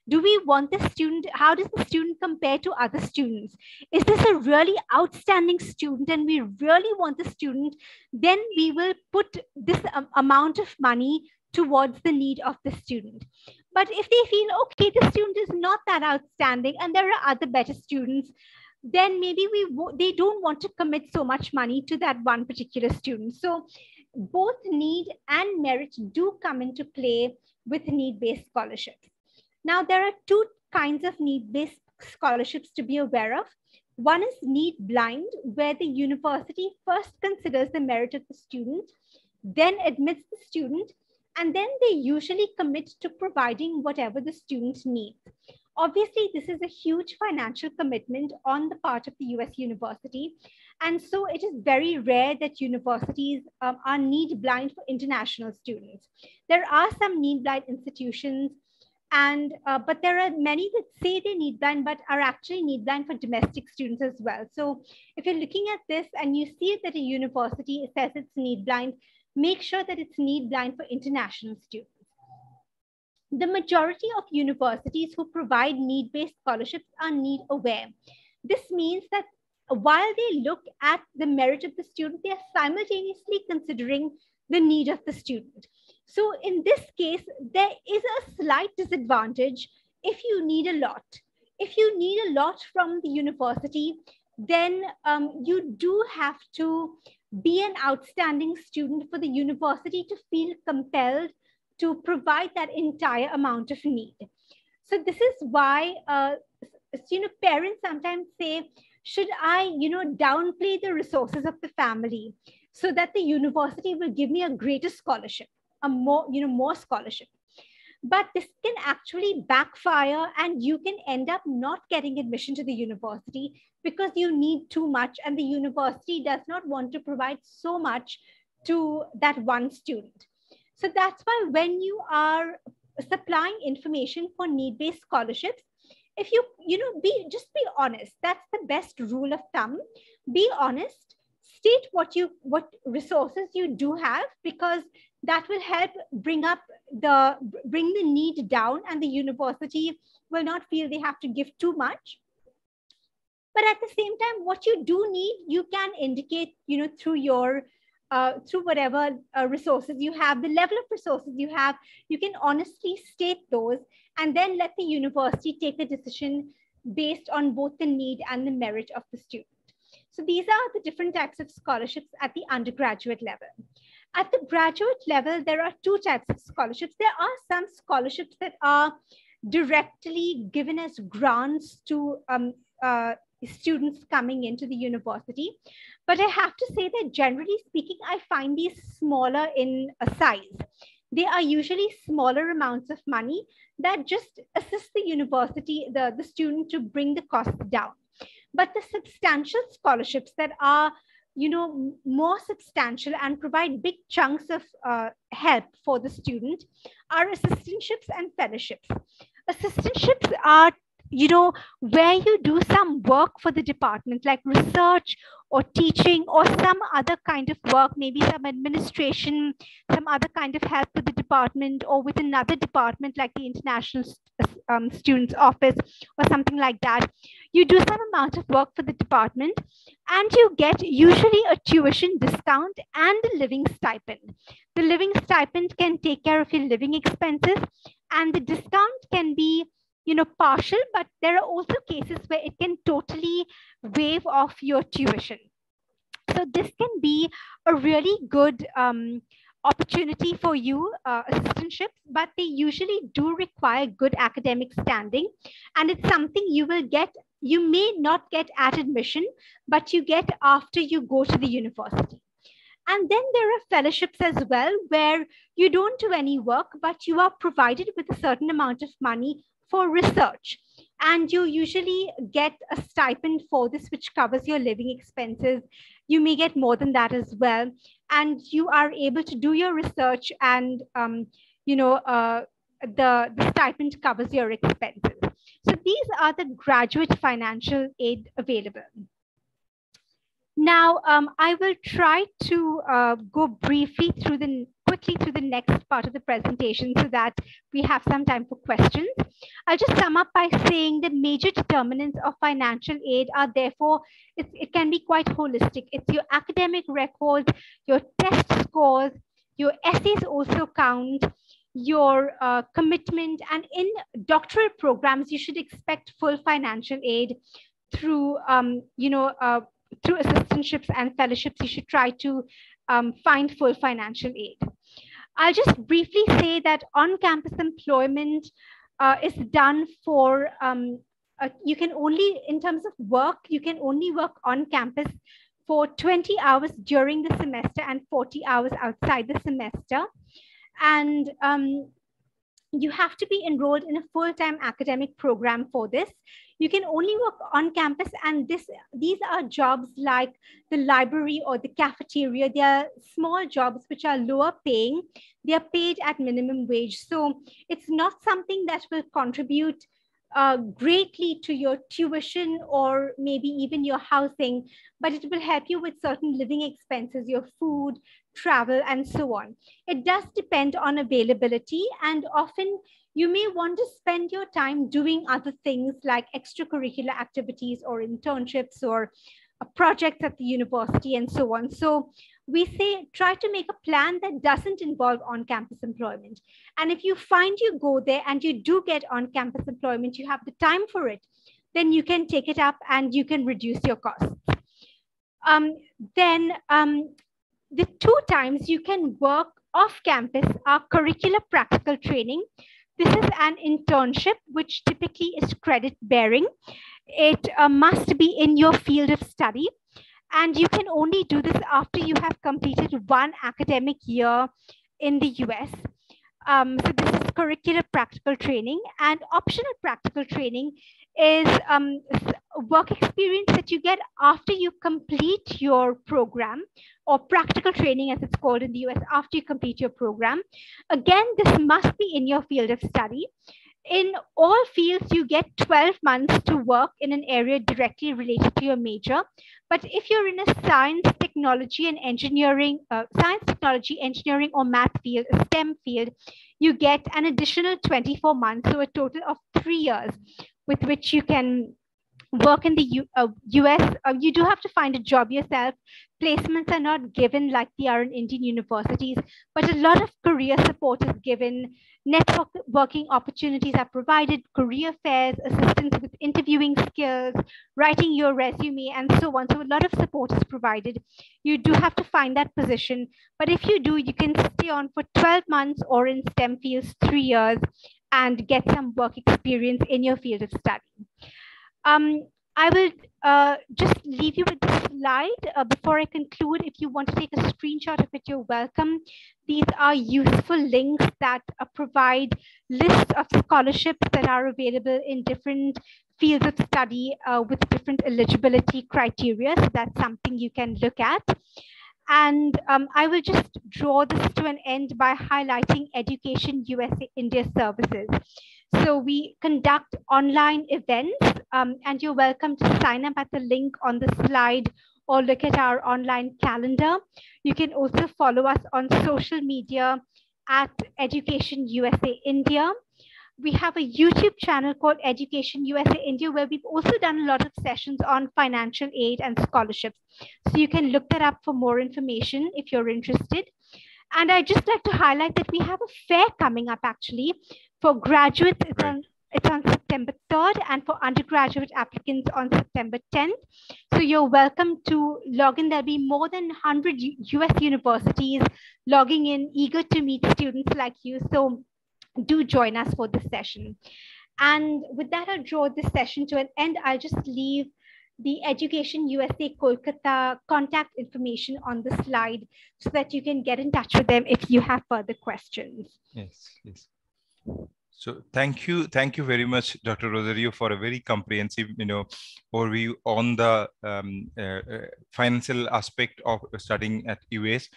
Do we want this student? How does the student compare to other students? Is this a really outstanding student and we really want the student? Then we will put this amount of money towards the need of the student. But if they feel, okay, the student is not that outstanding and there are other better students, then maybe they don't want to commit so much money to that one particular student. So both need and merit do come into play with need-based scholarships. Now, there are two kinds of need-based scholarships to be aware of. One is need blind, where the university first considers the merit of the student, then admits the student, and then they usually commit to providing whatever the student needs. Obviously, this is a huge financial commitment on the part of the US university. And so it is very rare that universities are need blind for international students. There are some need blind institutions But there are many that say they need blind, but are actually need blind for domestic students as well. So if you're looking at this and you see that a university says it's need blind, make sure that it's need blind for international students. The majority of universities who provide need-based scholarships are need aware. This means that while they look at the merit of the student, they are simultaneously considering the need of the student. So in this case, there is a slight disadvantage if you need a lot. If you need a lot from the university, then you do have to be an outstanding student for the university to feel compelled to provide that entire amount of need. So this is why parents sometimes say, should I downplay the resources of the family so that the university will give me a greater scholarship, a more scholarship? But this can actually backfire, and you can end up not getting admission to the university because you need too much, and the university does not want to provide so much to that one student. So that's why when you are supplying information for need-based scholarships, if you just be honest. That's the best rule of thumb. Be honest. State what resources you do have, because that will help bring the need down, and the university will not feel they have to give too much. But at the same time, what you do need, you can indicate, through your through whatever resources you have, the level of resources you have, you can honestly state those, and then let the university take a decision based on both the need and the merit of the student. So these are the different types of scholarships at the undergraduate level. At the graduate level, there are two types of scholarships. There are some scholarships that are directly given as grants to students coming into the university. But I have to say that generally speaking, I find these smaller in size. They are usually smaller amounts of money that just assist the university, the student, to bring the costs down. But the substantial scholarships that are more substantial and provide big chunks of help for the student are assistantships and fellowships. Assistantships are where you do some work for the department, like research or teaching or some other kind of work, maybe some administration, some other kind of help with the department or with another department like the International Students Office or something like that. You do some amount of work for the department and you get usually a tuition discount and a living stipend. The living stipend can take care of your living expenses, and the discount can be partial, but there are also cases where it can totally waive off your tuition. So this can be a really good opportunity for you, assistantships, but they usually do require good academic standing, and it's something you may not get at admission, but you get after you go to the university. And then there are fellowships as well, where you don't do any work, but you are provided with a certain amount of money for research, and you usually get a stipend for this, which covers your living expenses. You may get more than that as well, and you are able to do your research, and the stipend covers your expenses. So these are the graduate financial aid available. Now, I will try to go quickly through the next part of the presentation so that we have some time for questions. I'll just sum up by saying the major determinants of financial aid are therefore, it can be quite holistic. It's your academic records, your test scores, your essays also count, your commitment, and in doctoral programs, you should expect full financial aid through, through assistantships and fellowships. You should try to find full financial aid. I'll just briefly say that on-campus employment is done for, you can only, in terms of work, you can only work on campus for 20 hours during the semester and 40 hours outside the semester. And You have to be enrolled in a full-time academic program for this. You can only work on campus, and these are jobs like the library or the cafeteria. They are small jobs which are lower paying. They are paid at minimum wage. So it's not something that will contribute greatly to your tuition or maybe even your housing, but it will help you with certain living expenses, your food, travel, and so on. It does depend on availability, and often you may want to spend your time doing other things like extracurricular activities or internships or projects at the university and so on. So we say, try to make a plan that doesn't involve on-campus employment. And if you find you go there and you do get on-campus employment, you have the time for it, then you can take it up and you can reduce your costs. The 2 times you can work off campus are curricular practical training. This is an internship, which typically is credit bearing. It must be in your field of study. And you can only do this after you have completed 1 academic year in the US. So this is curricular practical training, and optional practical training is work experience that you get after you complete your program, or practical training as it's called in the US, after you complete your program. Again, this must be in your field of study. In all fields, you get 12 months to work in an area directly related to your major. But if you're in a science, technology, and engineering, engineering, or math field, a STEM field, you get an additional 24 months, so a total of 3 years with which you can work in the US. You do have to find a job yourself. Placements are not given like they are in Indian universities, but a lot of career support is given. Networking opportunities are provided, career fairs, assistance with interviewing skills, writing your resume, and so on. So a lot of support is provided. You do have to find that position, but if you do, you can stay on for 12 months or in STEM fields 3 years and get some work experience in your field of study. I will just leave you with this slide before I conclude. If you want to take a screenshot of it, you're welcome. These are useful links that provide lists of scholarships that are available in different fields of study with different eligibility criteria. So that's something you can look at. And I will just draw this to an end by highlighting Education USA India services. So we conduct online events, and you're welcome to sign up at the link on the slide or look at our online calendar. You can also follow us on social media at Education USA India. We have a YouTube channel called Education USA India, where we've also done a lot of sessions on financial aid and scholarships. So you can look that up for more information if you're interested. And I'd just like to highlight that we have a fair coming up actually. For graduates, it's on September 3rd, and for undergraduate applicants on September 10th. So you're welcome to log in. There'll be more than 100 US universities logging in, eager to meet students like you. So do join us for this session. And with that, I'll draw this session to an end. I'll just leave the Education USA Kolkata contact information on the slide so that you can get in touch with them if you have further questions. Yes, yes. So thank you very much, Dr. Rosario, for a very comprehensive, overview on the financial aspect of studying at US.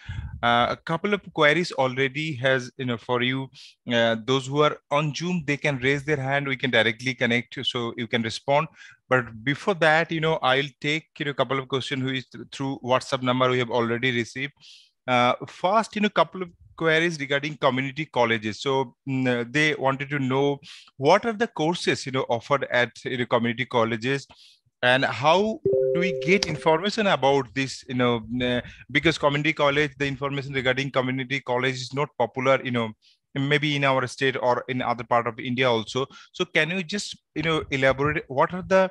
A couple of queries already has, for you. Those who are on Zoom, they can raise their hand. We can directly connect, so you can respond. But before that, I'll take a couple of questions who is through WhatsApp number we have already received. First, a couple of queries regarding community colleges. So they wanted to know what are the courses offered at community colleges, and how do we get information about this? Because community college, the information regarding community college is not popular. Maybe in our state or in other part of India also. So can you just elaborate what are the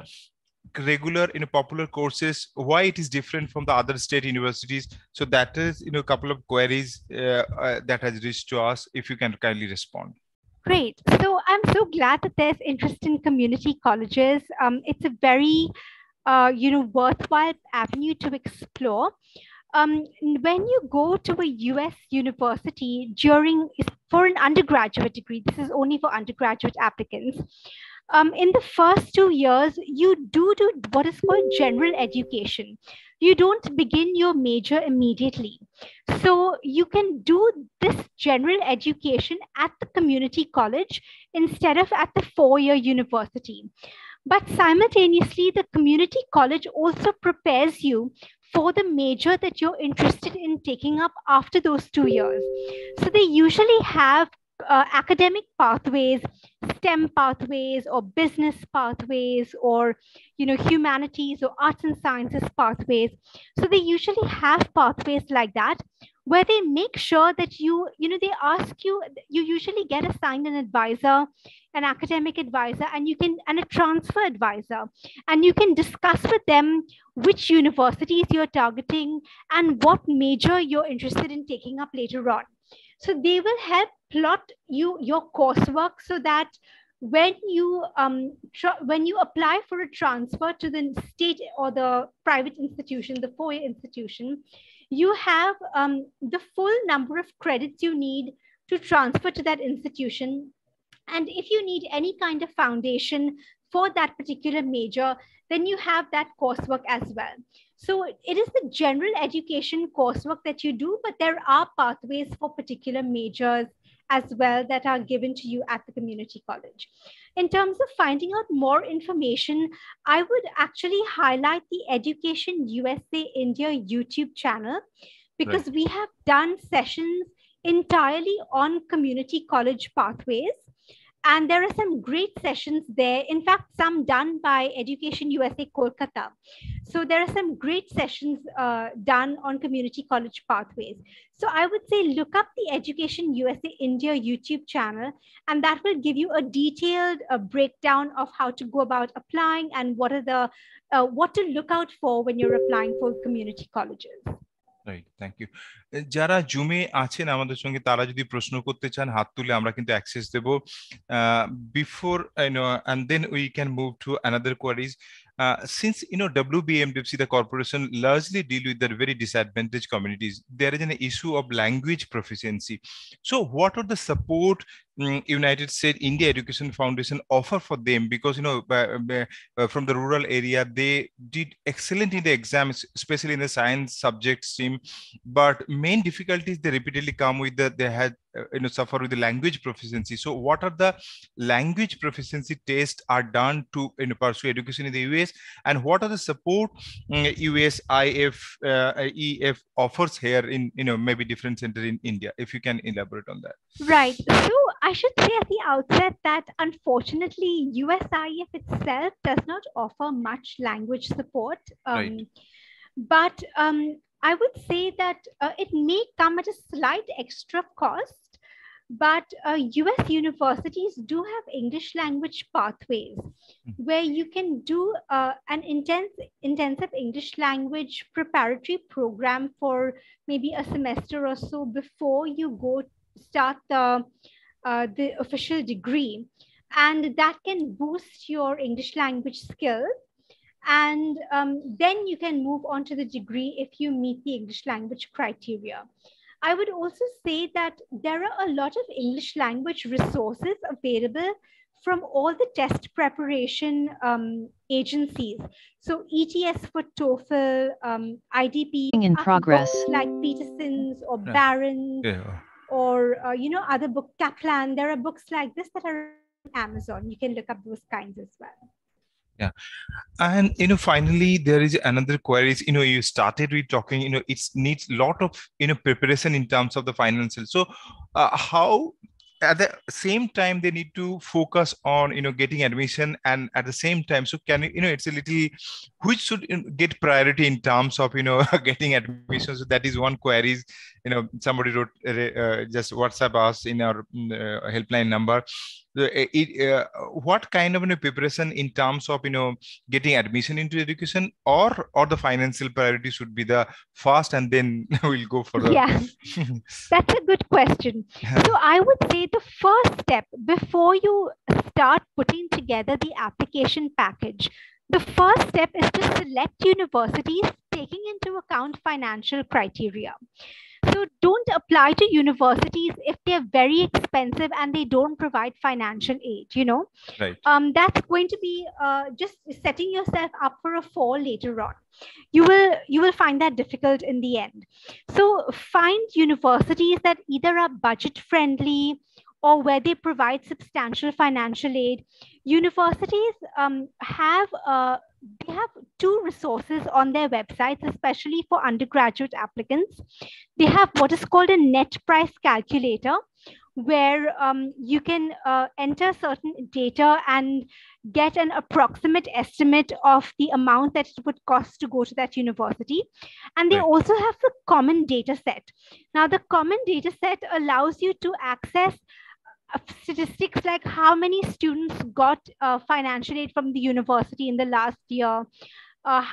regular popular courses, why it is different from the other state universities? So that is a couple of queries that has reached to us. If you can kindly respond. Great. So I'm so glad that there's interest in community colleges. It's a very worthwhile avenue to explore. when you go to a US university for an undergraduate degree, this is only for undergraduate applicants. In the first 2 years, you do what is called general education. You don't begin your major immediately. So you can do this general education at the community college instead of at the 4-year university. But simultaneously, the community college also prepares you for the major that you're interested in taking up after those 2 years. So they usually have academic pathways, STEM pathways, or business pathways, or humanities or arts and sciences pathways. So they usually have pathways like that, where they make sure that they ask you, you usually get assigned an advisor, an academic advisor, and a transfer advisor, and you can discuss with them which universities you're targeting and what major you're interested in taking up later on. So they will help plot your coursework so that when you apply for a transfer to the state or the private institution, the 4-year institution, you have the full number of credits you need to transfer to that institution. And if you need any kind of foundation for that particular major, then you have that coursework as well. So it is the general education coursework that you do, but there are pathways for particular majors as well that are given to you at the community college. In terms of finding out more information, I would actually highlight the Education USA India YouTube channel, because we have done sessions entirely on community college pathways. And there are some great sessions there. In fact, some done by Education USA Kolkata. So there are some great sessions done on community college pathways. So I would say look up the Education USA India YouTube channel, and that will give you a detailed breakdown of how to go about applying and what are what to look out for when you're applying for community colleges. Right, thank you. যারা জুমে আছেন আমাদের সঙ্গে, তারা যদি প্রশ্ন করতে চান হাত তুলে আমরা কিন্তু অ্যাক্সেস দেব before and then we can move to another queries. Since WBMWC, the corporation, largely deal with the very disadvantaged communities, there is an issue of language proficiency. So what are the support United States India Education Foundation offer for them? Because from the rural area, they did excellent in the exams, especially in the science subject stream, but main difficulties they repeatedly come with they had suffer with the language proficiency. So what are the language proficiency tests are done to pursue education in the US, and what are the support USIF EF offers here in maybe different center in India? If you can elaborate on that. Right. So I should say at the outset that unfortunately USIF itself does not offer much language support. Right. But I would say that it may come at a slight extra cost, but US universities do have English language pathways where you can do an intensive English language preparatory program for maybe a semester or so before you start the official degree, and that can boost your English language skills. And then you can move on to the degree if you meet the English language criteria. I would also say that there are a lot of English language resources available from all the test preparation agencies. So ETS for TOEFL, IDP, in progress, like Peterson's or Barron's, or other book, Kaplan. There are books like this that are on Amazon. You can look up those kinds as well. Yeah. And finally there is another queries. You started with talking, it needs a lot of preparation in terms of the financial. So how at the same time they need to focus on getting admission, and at the same time, so can it's a little which should get priority in terms of getting admission? So that is one queries. Somebody wrote just WhatsApp us in our helpline number. What kind of preparation in terms of getting admission into education, or the financial priority should be the first, and then we'll go for the That's a good question. So I would say the first step before you start putting together the application package, the first step is to select universities, taking into account financial criteria. So don't apply to universities if they're very expensive and they don't provide financial aid, you know. Right. That's going to be just setting yourself up for a fall later on. You will find that difficult in the end. So find universities that either are budget friendly or where they provide substantial financial aid. Universities they have two resources on their websites, especially for undergraduate applicants. They have what is called a net price calculator, where you can enter certain data and get an approximate estimate of the amount that it would cost to go to that university. And they also have the common data set. Now, the common data set allows you to access statistics like how many students got financial aid from the university in the last year,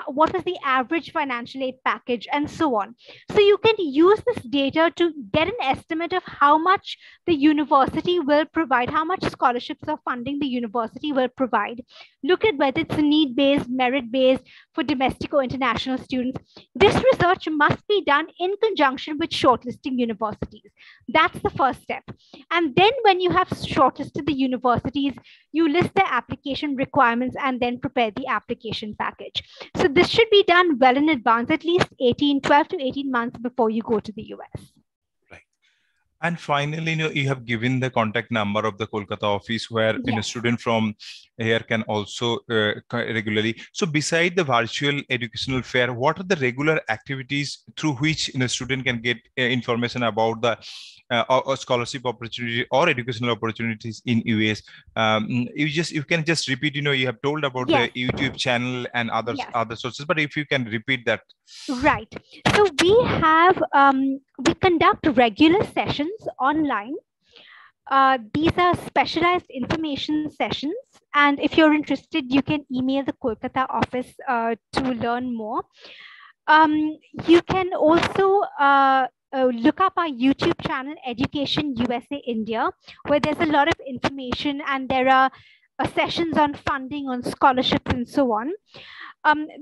what was the average financial aid package, and so on. So you can use this data to get an estimate of how much the university will provide, how much scholarships or funding the university will provide. Look at whether it's need-based, merit-based for domestic or international students. This research must be done in conjunction with shortlisting universities. That's the first step. And then when you have shortlisted the universities, you list their application requirements and then prepare the application package. So this should be done well in advance, at least 12 to 18 months before you go to the US. Right. And finally, you have given the contact number of the Kolkata office where a student from here can also regularly. So beside the virtual educational fair, what are the regular activities through which a student can get information about the or scholarship opportunity or educational opportunities in US? You can just repeat, you have told about the YouTube channel and other sources, but if you can repeat that. Right. So we conduct regular sessions online. These are specialized information sessions. And if you're interested, you can email the Kolkata office to learn more. You can also look up our YouTube channel, Education USA India, where there's a lot of information and there are sessions on funding, on scholarships, and so on.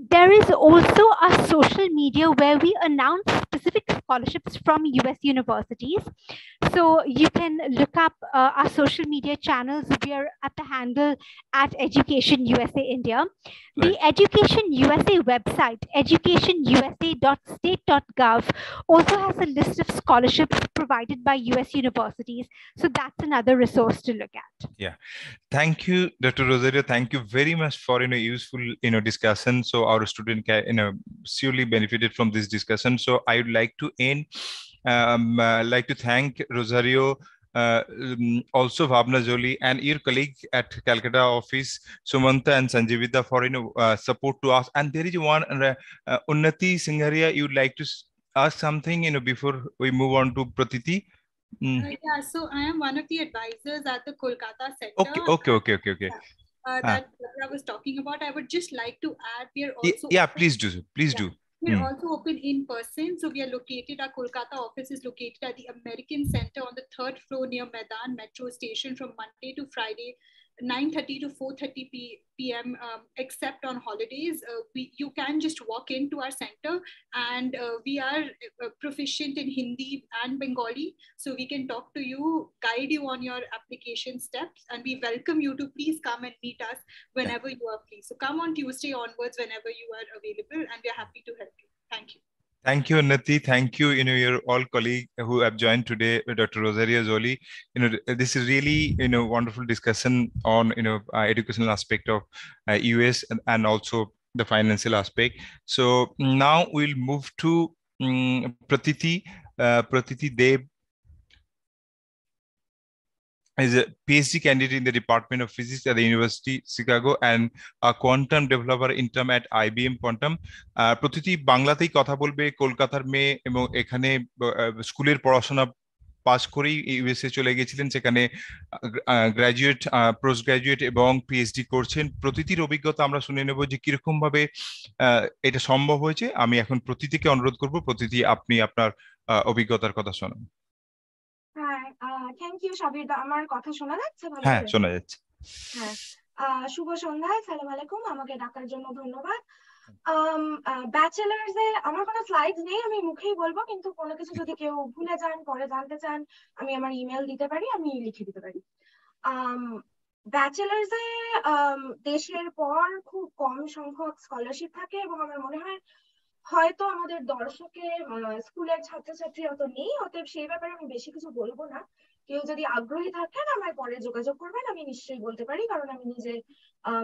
There is also a social media where we announce specific scholarships from US universities. So you can look up our social media channels. We are at the handle at Education USA India. The Education USA website, educationusa.state.gov, also has a list of scholarships provided by US universities. So that's another resource to look at. Yeah. Thank you, Dr. Rosario. Thank you very much for useful discussion. So our student can surely benefited from this discussion. So I would like to end. Like to thank Rosario, also Bhavna Jolie and your colleague at Calcutta office, Sumanta and Sanjivita, for support to us. And there is one Unnati Singharia. You would like to ask something before we move on to Pratiti? Yeah, so I am one of the advisors at the Kolkata Center. Okay. That I was talking about. I would just like to add, we are also please do. We're also open in person. So we are located, our Kolkata office is located at the American Center on the 3rd floor near Maidan Metro Station from Monday to Friday, 9:30 to 4:30 p.m. Except on holidays. You can just walk into our center, and we are proficient in Hindi and Bengali. So we can talk to you, guide you on your application steps, and we welcome you to please come and meet us whenever you are free. So come on Tuesday onwards whenever you are available, and we are happy to help you. Thank you. Thank you, Unnati. Thank you, your all colleagues who have joined today, Dr. Rosario Jolie. This is really, wonderful discussion on, educational aspect of US and also the financial aspect. So now we'll move to Pratiti. Pratiti Deb is a PhD candidate in the Department of Physics at the University of Chicago and a quantum developer intern at IBM Quantum. প্রতিটি বাংলাতেই কথা বলবে, কলকাতার মেয়ে এবং এখানে স্কুলের পড়াশোনা পাস করেই ইউএসএ চলে গেছিলেন, সেখানে গ্র্যাজুয়েট, পোস্ট গ্র্যাজুয়েট এবং পিএইচডি করছেন। প্রতিটির অভিজ্ঞতা আমরা শুনে নেব যে কিরকম ভাবে এটা সম্ভব হয়েছে। আমি এখন প্রতিটিকে অনুরোধ করব, প্রতিটি আপনি আপনার অভিজ্ঞতার কথা শোনান। থ্যাংক ইউ সাবির দা। আমার কথা শোনা যাচ্ছে? হ্যাঁ, শোনা যাচ্ছে। হ্যাঁ, শুভ সন্ধ্যা, আসসালামু আলাইকুম। আমাকে ডাকার জন্য ধন্যবাদ। ব্যাচেলার্স এ আমার কোনো স্লাইডস নেই, আমি মুখেই বলবো, কিন্তু কোনো কিছু যদি কেউ ভুলে যান, পরে জানতে চান, আমি আমার ইমেল দিতে পারি, আমি লিখে দিতে পারি। ব্যাচেলার্স এ দেশের পর খুব কম সংখ্যক স্কলারশিপ থাকে এবং আমার মনে হয় হয়তো আমাদের দর্শকে স্কুলের ছাত্রছাত্রী অত নেই, অতএব সেই ব্যাপারে আমি বেশি কিছু বলবো না। কেউ যদি আগ্রহী থাকেন আমায় পরে যোগাযোগ করবেন, আমি নিশ্চয়ই বলতে পারি, কারণ আমি নিজে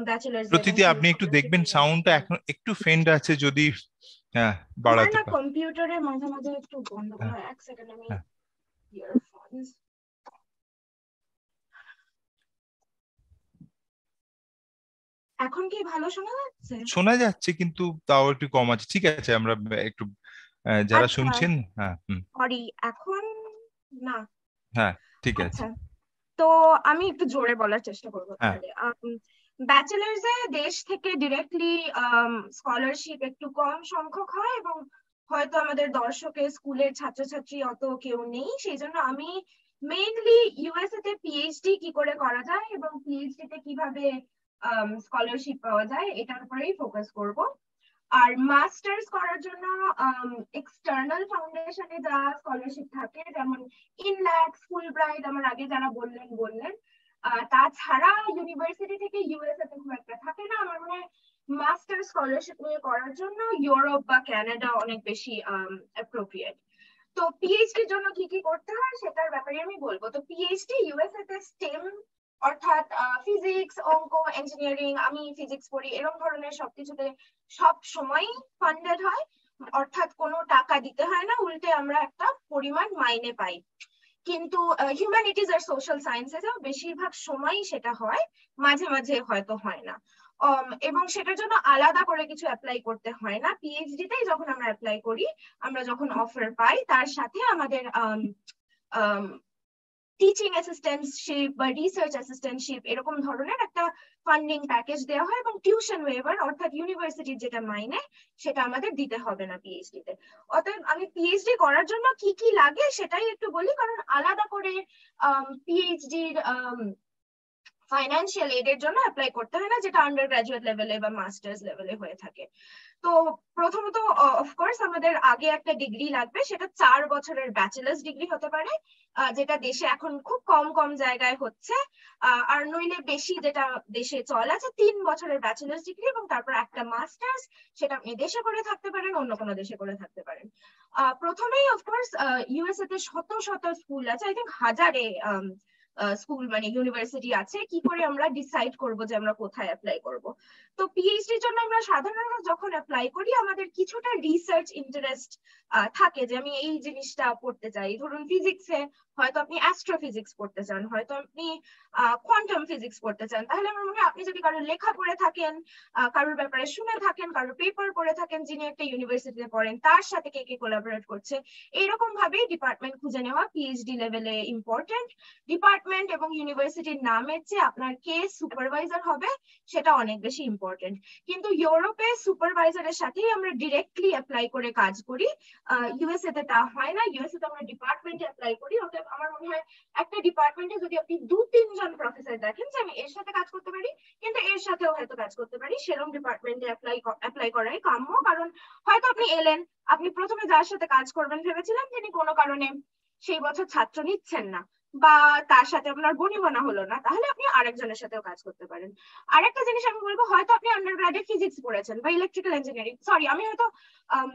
ব্যাচেলার্স প্রতিটি আপনি একটু দেখবেন সাউন্ডটা এখন একটু ফেন্ড আছে, যদি হ্যাঁ আমার বাড়াতে না পারেন। কম্পিউটারে মাঝে মাঝে একটু গন্ডগোল হয়, এক সেকেন্ড আমি হ্যাঁ। ইয়ারফোনস। এখন কি ভালো শোনা যাচ্ছে? শোনা যাচ্ছে কিন্তু তাও একটু কম আছে। ঠিক আছে, আমরা একটু যারা আচ্ছা, শুনছেন, হ্যাঁ সরি, এখন না। হ্যাঁ ঠিক আছে। আচ্ছা, তো আমি একটু জোরে বলার চেষ্টা করবো হ্যাঁ। তাহলে। ব্যাচেলার্স এ দেশ থেকে ডিরেক্টলি স্কলারশিপ একটু কম সংখ্যক হয় এবং হয়তো আমাদের দর্শকের স্কুলের ছাত্রছাত্রী অত কেউ নেই, সেই জন্য আমি মেইনলি ইউএসএ তে পিএইচডি কি করে করা যায় এবং পিএইচডি তে কিভাবে স্কলারশিপ পাওয়া যায় এটার উপরেই ফোকাস করব। আর মাস্টার্স করার জন্য এক্সটার্নাল ফাউন্ডেশনে যা স্কলারশিপ থাকে, যেমন ইনল্যাক, ফুলব্রাইট, আমার আগে যারা বললেন, তাছাড়া ইউনিভার্সিটি থেকে ইউএসএ তে খুব একটা থাকে না। আমার মনে হয় মাস্টার স্কলারশিপ নিয়ে করার জন্য ইউরোপ বা কানাডা অনেক বেশি অ্যাপ্রোপ্রিয়েট। তো পিএইচডির জন্য কি কি করতে হয় সেটার ব্যাপারে আমি বলবো। তো পিএইচডি ইউএসএ তে স্টেম, অর্থাৎ ফিজিক্স, অঙ্ক, ইঞ্জিনিয়ারিং, আমি ফিজিক্স পড়ি, এরকম ধরনের সবকিছুতে সব সময় ফান্ডেড হয়, অর্থাৎ কোনো টাকা দিতে হয় না, উল্টে আমরা একটা পরিমাণ মাইনে পাই। কিন্তু হিউম্যানিটিজ আর সোশ্যাল সায়েন্সেসেও বেশিরভাগ সময়ই সেটা হয়, মাঝে মাঝে হয়তো হয় না। এবং সেটার জন্য আলাদা করে কিছু অ্যাপ্লাই করতে হয় না। পিএইচডি তেই যখন আমরা অ্যাপ্লাই করি, আমরা যখন অফার পাই, তার সাথে আমাদের টিচিং অ্যাসিস্ট্যান্টশিপ বা রিসার্চ অ্যাসিস্ট্যান্টশিপ এরকম ধরনের একটা ফান্ডিং প্যাকেজ দেওয়া হয়, এবং টিউশন ওয়েভার অর্থাৎ ইউনিভার্সিটির যেটা মাইনে সেটা আমাদের দিতে হবে না পিএইচডি তে। অতএব আমি পিএইচডি করার জন্য কি কি লাগে সেটাই একটু বলি, কারণ আলাদা করে পিএইচডির ফাইন্যান্সিয়াল এডের জন্য অ্যাপ্লাই করতে হয় না, যেটা আন্ডার গ্রাজুয়েট লেভেলে বা মাস্টার্স লেভেলে হয়ে থাকে। তো প্রথমত অফকোর্স আমাদের আগে একটা ডিগ্রি লাগবে, সেটা 4 বছরের ব্যাচেলার্স ডিগ্রি হতে পারে, যেটা দেশে এখন খুব কম কম জায়গায় হচ্ছে, আর নইলে বেশি যেটা দেশে চল আছে 3 বছরের ব্যাচেলার্স ডিগ্রি এবং তারপর একটা মাস্টার্স, সেটা আপনি দেশে করে থাকতে পারেন, অন্য কোনো দেশে করে থাকতে পারেন। প্রথমেই অফকোর্স ইউএসএ তে শত শত স্কুল আছে, আই থিঙ্ক হাজারে স্কুল মানে ইউনিভার্সিটি আছে। কি করে আমরা ডিসাইড করব যে আমরা কোথায় অ্যাপ্লাই করব? তো পিএইচডির জন্য আমরা সাধারণত যখন অ্যাপ্লাই করি আমাদের কিছুটা রিসার্চ ইন্টারেস্ট থাকে, যে আমি এই জিনিসটা পড়তে চাই। ধরুন ফিজিক্সে হয়তো আপনি অ্যাস্ট্রোফিজিক্স পড়তে চান, হয়তো আপনি কোয়ান্টাম ফিজিক্স পড়তে চান, তাহলে আমার মনে হয় আপনি যদি কারোর লেখা পড়ে থাকেন, কারোর ব্যাপারে শুনে থাকেন, কারোর পেপার পড়ে থাকেন যিনি একটা ইউনিভার্সিটিতে পড়েন, তার সাথে কে কে কোলাবোরেট করছে, এইরকম ভাবেই ডিপার্টমেন্ট খুঁজে নেওয়া পিএইচডি লেভেলে ইম্পর্টেন্ট। ডিপার্টমেন্ট এবং ইউনিভার্সিটির নামের চেয়ে আপনার কে সুপারভাইজার হবে সেটা অনেক বেশি ইম্পর্টেন্ট। কিন্তু ইউরোপে সুপারভাইজারের সাথেই আমরা ডিরেক্টলি অ্যাপ্লাই করে কাজ করি, ইউএসএ তে তা হয় না। ইউএসএ তে আমরা ডিপার্টমেন্টে অ্যাপ্লাই করি। অতএব আমার মনে হয় একটা ডিপার্টমেন্টে যদি আপনি 2-3 জন প্রফেসর দেখেন যে আমি এর সাথে কাজ করতে পারি, কিন্তু এর সাথেও হয়তো কাজ করতে পারি, সেরকম ডিপার্টমেন্টে অ্যাপ্লাই করাই কাম্য। কারণ হয়তো আপনি এলেন, আপনি প্রথমে যার সাথে কাজ করবেন ভেবেছিলেন তিনি কোনো কারণে সেই বছর ছাত্র নিচ্ছেন না, বা তার সাথে আপনার বনিবনা হলো না, তাহলে আপনি আরেকজনের সাথেও কাজ করতে পারেন। আরেকটা জিনিস আমি বলবো, হয়তো আপনি আন্ডারগ্রেডে ফিজিক্স পড়েছেন বা ইলেকট্রিক্যাল ইঞ্জিনিয়ারিং, সরি আমি হয়তো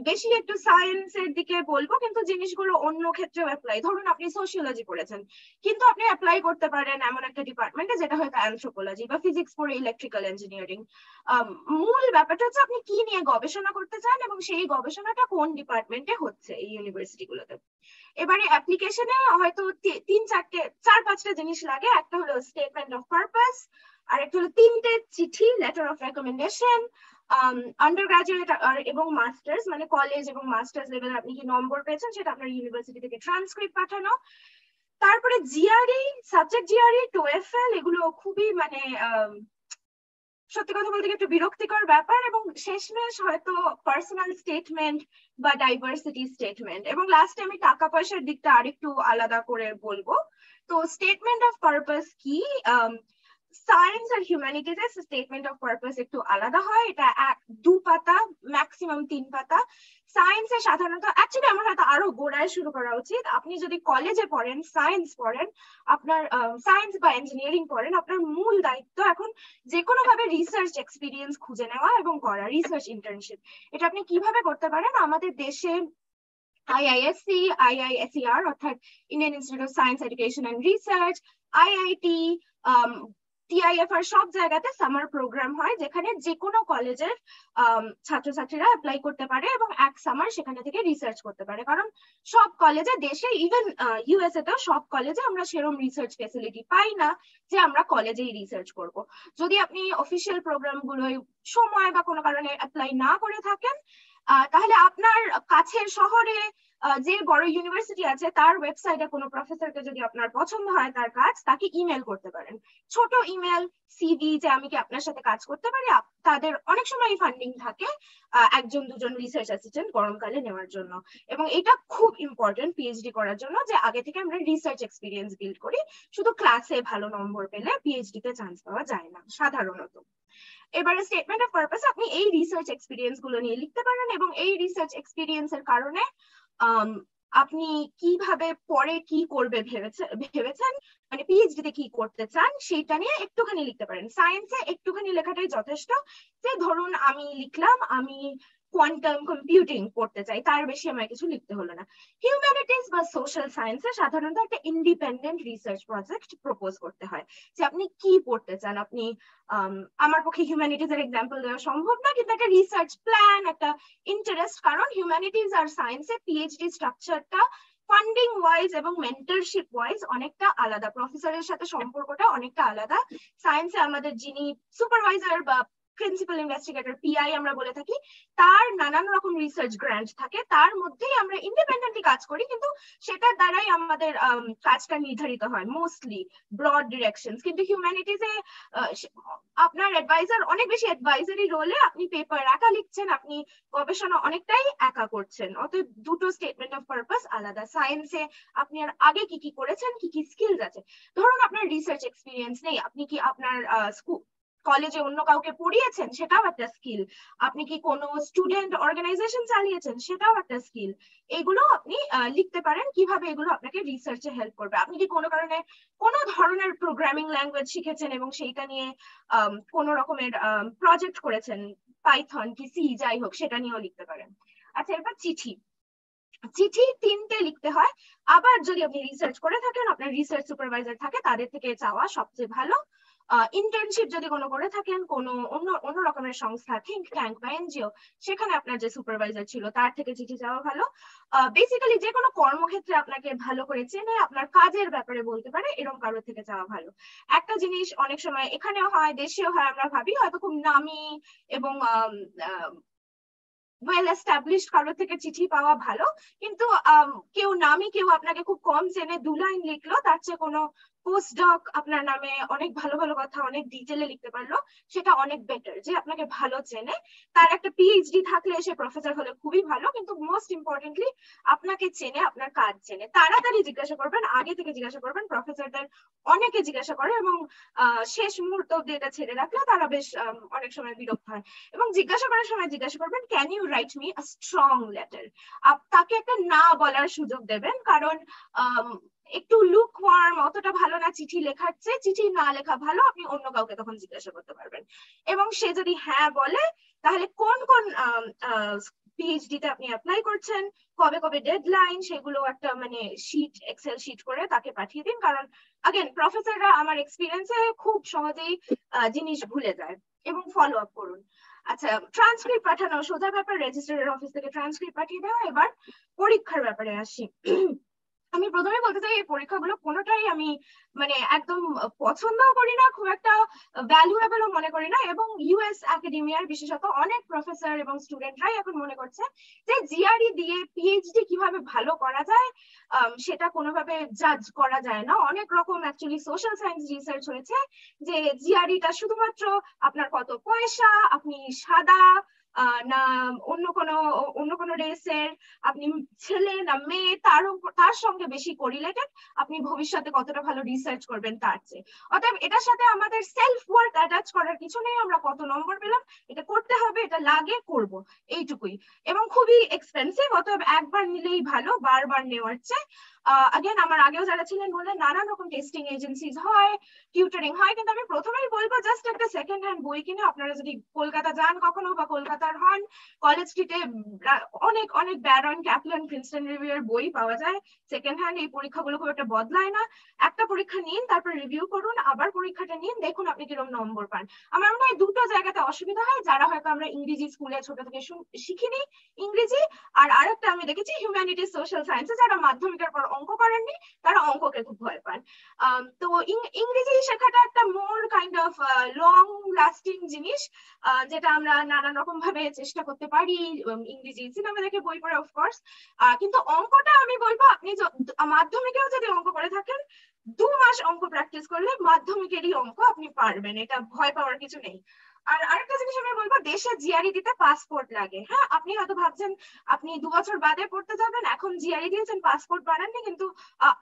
বেশি একটু সায়েন্সের দিকে বলবো, কিন্তু জিনিসগুলো অন্য ক্ষেত্রেও অ্যাপ্লাই। ধরুন আপনি সোশিওলজি পড়েছেন, কিন্তু আপনি অ্যাপ্লাই করতে পারেন এমন একটা ডিপার্টমেন্টে যেটা হয়তো অ্যানথ্রোপোলজি, বা ফিজিক্স পড়ে ইলেকট্রিক্যাল ইঞ্জিনিয়ারিং। মূল ব্যাপারটা হচ্ছে আপনি কি নিয়ে গবেষণা করতে চান এবং সেই গবেষণাটা কোন ডিপার্টমেন্টে হচ্ছে এই ইউনিভার্সিটিগুলোতে। এবারে অ্যাপ্লিকেশনে হয়তো 4-5টা জিনিস লাগে। একটা হলো স্টেটমেন্ট অফ পারপাস, আর একটা হলো 3টে চিঠি, letter of recommendation. Under graduate এবং মাস্টার্স মানে কলেজ এবং মাস্টার্স লেভেলে আপনি কি নম্বর পেয়েছেন সেটা আপনার ইউনিভার্সিটি থেকে ট্রান্সক্রিপ্ট পাঠানো। তারপরে জিআরই, সাবজেক্ট জিআরই, টোএফএল, এগুলো খুবই মানে সত্যি কথা বলতে একটু বিরক্তিকর ব্যাপার। এবং শেষমেশ হয়তো পার্সোনাল স্টেটমেন্ট বা ডাইভার্সিটি স্টেটমেন্ট। এবং লাস্টে আমি টাকা পয়সার দিকটা আরেকটু আলাদা করে বলবো। তো স্টেটমেন্ট অফ পারপাস কি, সায়েন্স আর হিউম্যানিটিজ এর স্টেটমেন্ট অফ পারপাস একটু আলাদা হয়, এটা 2 পাতা ম্যাক্সিমাম 3 পাতা। সায়েন্সে সাধারণত অ্যাকচুয়ালি আমার হয়তো আরো গোড়ায় শুরু করা উচিত। আপনি যদি কলেজে পড়েন, সায়েন্স পড়েন, আপনার সায়েন্স বা ইঞ্জিনিয়ারিং পড়েন, আপনার মূল দায়িত্ব এখন যে কোনো ভাবে রিসার্চ এক্সপিরিয়েন্স খুঁজে নেওয়া এবং করা, রিসার্চ ইন্টার্নশিপ। এটা আপনি কিভাবে করতে পারেন? আমাদের দেশে IISc, IISER অর্থাৎ Indian institute of science education and research, IIT, TIFR সব জায়গাতে সামার প্রোগ্রাম হয়, যেখানে যে কোনো কলেজের ছাত্রছাত্রীরা অ্যাপ্লাই করতে পারে এবং এক সামার সেখানে থেকে রিসার্চ করতে পারে। কারণ সব কলেজে, দেশে ইভেন USA তেও সব কলেজে আমরা সেরকম রিসার্চ ফেসিলিটি পাই না যে আমরা কলেজেই রিসার্চ করব। যদি আপনি অফিসিয়াল প্রোগ্রামগুলোয় সময় বা কোনো কারণে অ্যাপ্লাই না করে থাকেন, তাহলে আপনার কাছের শহরে যে বড় ইউনিভার্সিটি আছে তার ওয়েবসাইটে কোনো প্রফেসরকে যদি আপনার পছন্দ হয় তার কাজ, তাকে ইমেল করতে পারেন, ছোট ইমেল, সিভি, যে আমি কি আপনার সাথে কাজ করতে পারি। তাদের অনেক সময় ফান্ডিং থাকে 1-2 রিসার্চ অ্যাসিস্ট্যান্ট গরমকালে নেওয়ার জন্য, এবং এটা খুব ইম্পর্টেন্ট পিএইচডি করার জন্য যে আগে থেকে আমরা রিসার্চ এক্সপিরিয়েন্স বিল্ড করি। শুধু ক্লাসে ভালো নম্বর পেলে পিএইচডি তে চান্স পাওয়া যায় না সাধারণত। এবারে স্টেটমেন্ট অফ পারপাস আপনি এই রিসার্চ এক্সপিরিয়েন্স গুলো নিয়ে লিখতে পারেন, এবং এই রিসার্চ এক্সপিরিয়েন্স এর কারণে আপনি কিভাবে পরে কি করবে ভেবেছেন, মানে পিএইচডি তে কি করতে চান সেটা নিয়ে একটুখানি লিখতে পারেন। সায়েন্সে একটুখানি লেখাটাই যথেষ্ট, যে ধরুন আমি লিখলাম আমি কোয়ান্টাম কম্পিউটিং পড়তে চাই, তার বেশি আমার কিছু লিখতে হলো না। হিউম্যানিটিজ বা সোশ্যাল সায়েন্সে সাধারণত একটা ইন্ডিপেন্ডেন্ট রিসার্চ প্রজেক্ট প্রপোজ করতে হয়, যে আপনি কি পড়তে চান। আপনি আমার পক্ষে হিউম্যানিটিজ এর এক্সাম্পল দেওয়া সম্ভব না, কিন্তু একটা রিসার্চ প্ল্যান, একটা ইন্টারেস্ট, কারণ হিউম্যানিটিজ আর সায়েন্সে পিএইচডি স্ট্রাকচারটা ফান্ডিং ওয়াইজ এবং মেন্টরশিপ ওয়াইজ অনেকটা আলাদা, প্রফেসরের সাথে সম্পর্কটা অনেকটা আলাদা। সায়েন্সে আমাদের যিনি সুপারভাইজার বা প্রিন্সিপাল ইনভেস্টিগেটর, পিআই আমরা বলে থাকি, তার নানান রকম রিসার্চ গ্র্যান্ট থাকে, তার মধ্যেই আমরা ইন্ডিপেন্ডেন্টলি কাজ করি, কিন্তু সেটার দ্বারাই আমাদের কাজটা নির্ধারিত হয়, মোস্টলি ব্রড ডিরেকশনস। কিন্তু হিউম্যানিটিজে আপনার অ্যাডভাইজার অনেক বেশি অ্যাডভাইজারি রোলে, আপনি পেপার একা লিখছেন, আপনি গবেষণা অনেকটাই একা করছেন, অতএব দুটো স্টেটমেন্ট অফ পারপাস আলাদা। সায়েন্সে আপনি আর আগে কি কি করেছেন, কি কি স্কিলস আছে, ধরুন আপনার রিসার্চ এক্সপিরিয়েন্স নেই, আপনি কি আপনার কলেজে অন্য কাউকে পড়িয়েছেন, সেটাও একটা স্কিল। আপনি কি কোনো স্টুডেন্ট অর্গানাইজেশন চালিয়েছেন, সেটাও একটা স্কিল। এগুলো আপনি লিখতে পারেন, কিভাবে এগুলো আপনাকে রিসার্চে হেল্প করবে। আপনি কি কোনো কারণে কোনো ধরনের প্রোগ্রামিং ল্যাঙ্গুয়েজ শিখেছেন এবং সেইটা নিয়ে কোনো রকমের প্রজেক্ট করেছেন, পাইথন কি সি যাই হোক, সেটা নিয়েও লিখতে পারেন। আচ্ছা, এবার চিঠি 3টে লিখতে হয়। আবার যদি আপনি রিসার্চ করে থাকেন, আপনার রিসার্চ সুপারভাইজার থাকে, তাদের থেকে চাওয়া সবচেয়ে ভালো। ইন্টার্নশিপ যদি কোনো করে থাকেন, কোনো অন্য রকমের সংস্থা, থিঙ্ক ট্যাঙ্ক বা এনজিও, সেখানে আপনার যে সুপারভাইজার ছিল তার থেকে চিঠি চাওয়া ভালো। বেসিক্যালি যে কোনো কর্মক্ষেত্রে আপনাকে ভালো করে চেনে, আপনার কাজের ব্যাপারে বলতে পারে, এরকম কারোর থেকে চাওয়া ভালো। একটা জিনিস অনেক সময় এখানেও হয়, দেশেও হয়, আমরা ভাবি হয়তো খুব নামি এবং ওয়েল এস্টাবলিশড কারোর থেকে চিঠি পাওয়া ভালো, কিন্তু কেউ নামি, কেউ আপনাকে খুব কম চেনে, 2 লাইন লিখলো, তার চেয়ে কোনো পোস্টডক আপনার নামে অনেক ভালো ভালো কথা অনেক ডিটেলে লিখতে পারলো, সেটা অনেক বেটার। যে আপনাকে ভালো চেনে, তার একটা পিএইচডি থাকলে সে প্রফেসর হলে খুবই ভালো, কিন্তু মোস্ট ইম্পর্টেন্টলি আপনাকে চেনে, আপনার কাজ চেনে। তাড়াতাড়ি জিজ্ঞাসা করবেন, আগে থেকে জিজ্ঞাসা করবেন। প্রফেসরদের অনেকে জিজ্ঞাসা করে এবং শেষ মুহূর্ত অব্দি এটা ছেড়ে রাখলে তারা বেশ অনেক সময় বিরক্ত হয়। এবং জিজ্ঞাসা করার সময় জিজ্ঞাসা করবেন, can you write me a strong letter. তাকে একটা না বলার সুযোগ দেবেন, কারণ একটু লুক ওয়ার্ম অতটা ভালো না চিঠি লেখার চেয়ে, চিঠি না লেখা ভালো। আপনি অন্য কাউকে তখন জিজ্ঞাসা করতে পারবেন, এবং সে যদি হ্যাঁ বলে, তাহলে কোন কোন পিএইচডি তে আপনি অ্যাপ্লাই করছেন, কবে কবে ডেডলাইন, সেগুলো একটা মানে শিট, এক্সেল শিট করে তাকে পাঠিয়ে দিন। কারণ আগেন প্রফেসররা আমার এক্সপিরিয়েন্সে খুব সহজেই জিনিস ভুলে যায়, এবং ফলো আপ করুন। আচ্ছা, ট্রান্সক্রিপ্ট পাঠানো সোজা ব্যাপার, রেজিস্ট্রারের অফিস থেকে ট্রান্সক্রিপ্ট পাঠিয়ে দেওয়া। এবার পরীক্ষার ব্যাপারে আসি। আমি প্রথমে বলতে চাই, এই পরীক্ষাগুলো কোনোটাই আমি মানে একদম পছন্দও করি না, খুব একটা ভ্যালুয়েবলও মনে করি না, এবং ইউএস একাডেমিয়ার বিশেষত অনেক প্রফেসর এবং স্টুডেন্টরাই এখন মনে করছে যে জিআরই দিয়ে পিএইচডি কিভাবে ভালো করা যায় সেটা কোনোভাবে জাজ করা যায় না। অনেক রকম অ্যাকচুয়ালি সোশ্যাল সায়েন্স রিসার্চ হয়েছে যে জিআরইটা শুধুমাত্র আপনার কত পয়সা, আপনি সাদা, না অন্য কোনো রেসের, আপনি ছেলে না মেয়ে, তার সঙ্গে বেশি কোরিলেটেড আপনি ভবিষ্যতে কতটা ভালো রিসার্চ করবেন তার চেয়ে। অতএব এটার সাথে আমাদের সেলফ ওয়ার্থ অ্যাটাচ করার কিছু নেই, আমরা কত নম্বর পেলাম এটা করতে হবে, এটা লাগে করব, এইটুকুই। এবং খুবই এক্সপেন্সিভ, অতএব একবার নিলেই ভালো, বারবার নেওয়ার চেয়ে। আগেন আমার আগেও যারা ছিলেন বললেন নানান রকম টেস্টিং এজেন্সিজ হয়, টিউটরিং হয়, কিন্তু আমি প্রথমেই বলবো জাস্ট একটা সেকেন্ড হ্যান্ড বই কিনে, আপনারা যদি কলকাতা যান কখনো বা কলকাতার হন, কলেজ স্ট্রিটে অনেক অনেক ব্যারন, ক্যাপলান, প্রিন্সটন রিভিউয়ের বই পাওয়া যায় সেকেন্ড হ্যান্ড। এই পরীক্ষাগুলো খুব একটা বদলায় না, একটা পরীক্ষা নিন, তারপর রিভিউ করুন, আবার পরীক্ষাটা নিন, দেখুন আপনি কিরকম নম্বর পান। আমার মনে হয় দুটো জায়গাতে অসুবিধা হয়, যারা হয়তো আমরা ইংরেজি স্কুলে ছোট থেকে শিখিনি ইংরেজি, আর আরেকটা আমি দেখেছি হিউম্যানিটিজ সোশ্যাল সায়েন্সে যারা মাধ্যমিকের পর অঙ্ক করেননি তারা অঙ্ককে খুব ভয় পান। তো ইংরেজি শেখাটা একটা মোর কাইন্ড অফ লং লাস্টিং জিনিস, যেটা আমরা নানান রকম ভাবে চেষ্টা করতে পারি, ইংরেজি সিনেমা দেখে, বই পড়ে অফকোর্স। কিন্তু অঙ্কটা আমি বলবো আপনি মাধ্যমিকেও যদি অঙ্ক করে থাকেন 2 মাস অঙ্ক প্র্যাকটিস করলে মাধ্যমিকেরই অঙ্ক আপনি পারবেন, এটা ভয় পাওয়ার কিছু নেই। আর আরেকটা জিনিস আমি বলবো, দেশে জিআরই দিতে পাসপোর্ট লাগে। হ্যাঁ, আপনি হয়তো ভাবছেন আপনি 2 বছর বাদে পড়তে যাবেন, এখন জিআরই দিয়েছেন পাসপোর্ট বানাননি, কিন্তু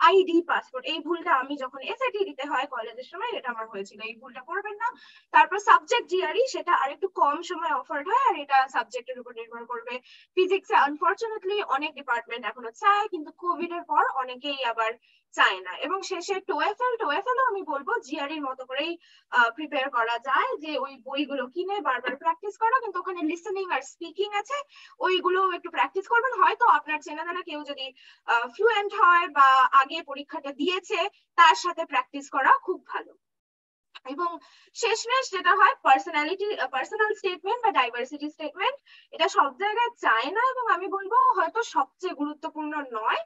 আইডি পাসপোর্ট, এই ভুলটা আমি যখন এসএটি দিতে হয় কলেজের সময় এটা আমার হয়েছিল, এই ভুলটা করবেন না। তারপর সাবজেক্ট জিআরই, সেটা আরেকটু কম সময় অফার্ড হয়, আর এটা সাবজেক্টের উপর নির্ভর করবে। ফিজিক্সে আনফরচুনেটলি অনেক ডিপার্টমেন্ট এখনো চায়, কিন্তু কোভিড এর পর অনেকেই আবার চায় না। এবং শেষে টোয়েফেল আমি বলবো জিআরইর মতো করেই প্রিপেয়ার করা যায়, যে ওই বইগুলো কিনে বারবার প্র্যাকটিস করা, কিন্তু ওখানে লিসেনিং আর স্পিকিং আছে, ওইগুলো একটু প্র্যাকটিস করবেন। হয়তো আপনার চেনা জানা কেউ যদি ফ্লুয়েন্ট হয় বা আগে পরীক্ষাটা দিয়েছে, তার সাথে প্র্যাকটিস করা খুব ভালো। এবং শেষমেশ যেটা হয় পার্সোনাল স্টেটমেন্ট বা ডাইভার্সিটি স্টেটমেন্ট, এটা সব জায়গায় চায় না, এবং আমি বলবো হয়তো সবচেয়ে গুরুত্বপূর্ণ নয়,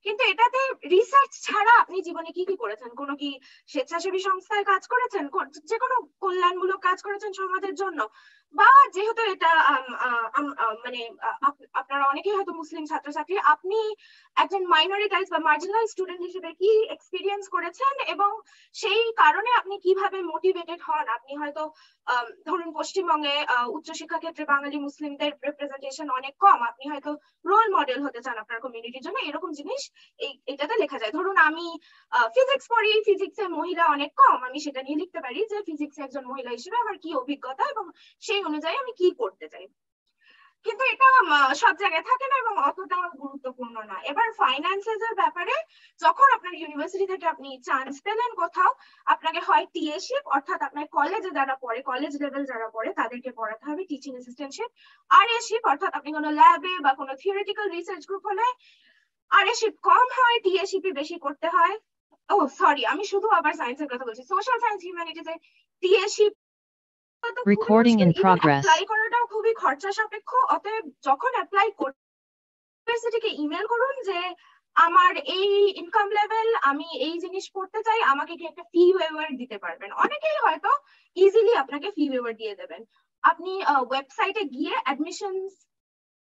কিন্তু এটাতে রিসার্চ ছাড়া আপনি জীবনে কি কি করেছেন, কোনো কি স্বেচ্ছাসেবী সংস্থায় কাজ করেছেন, যে কোনো কল্যাণমূলক কাজ করেছেন সমাজের জন্য, বা যেহেতু এটা মানে আপনারা অনেকেই হয়তো মুসলিম ছাত্রছাত্রী, আপনি একজন মাইনরিটাইজ বা মার্জিনালাইজ স্টুডেন্ট হিসেবে কি এক্সপিরিয়েন্স করেছেন, এবং সেই কারণে আপনি কিভাবে মোটিভেটেড হন। আপনি হয়তো ধরুন পশ্চিমবঙ্গে উচ্চশিক্ষা ক্ষেত্রে বাঙালি মুসলিমদের রিপ্রেজেন্টেশন অনেক কম, আপনি হয়তো রোল মডেল হতে চান আপনার কমিউনিটির জন্য, এরকম জিনিস এটাতে লেখা যায়। ধরুন আমি ফিজিক্স পড়ি, ফিজিক্সে মহিলা অনেক কম, আমি সেটা নিয়ে লিখতে পারি যে ফিজিক্সে একজন মহিলা হিসেবে আমার কি অভিজ্ঞতা এবং সেই অনুযায়ী আমি কি করতে চাই। কিন্তু এটা সব জায়গায় থাকে না এবং অতটা গুরুত্বপূর্ণ না। এবার ফাইন্যান্সেস এর ব্যাপারে, যখন আপনার ইউনিভার্সিটি থেকে আপনি চান্স পেলেন কোথাও, আপনাকে হয় টিএশিপ, অর্থাৎ আপনার কলেজে যারা পড়ে, কলেজ লেভেল যারা পড়ে তাদেরকে পড়াতে হবে টিচিং অ্যাসিস্ট্যান্টশিপ, আর এশিপ অর্থাৎ আপনি কোনো ল্যাবে বা কোনো থিওরিটিক্যাল রিসার্চ গ্রুপ হলে আর এশিপ কম হয়, টিএশিপি বেশি করতে হয়। ও সরি, আমি শুধু আবার সায়েন্সের কথা বলছি, সোশ্যাল সায়েন্স হিউম্যানিটিজে TAship Recording in progress. Apply করাটাও খুবই খরচা সাপেক্ষ। অতএব যখন অ্যাপ্লাই করতে ইউনিভার্সিটিকে ইমেল করুন যে আমার এই ইনকাম লেভেল, আমি এই জিনিস পড়তে চাই, আমাকে কি একটা ফি ওয়েভার দিতে পারবেন। অনেকেই হয়তো ইজিলি আপনাকে ফি ওয়েভার দিয়ে দেবেন। আপনি ওয়েবসাইটে গিয়ে অ্যাডমিশনস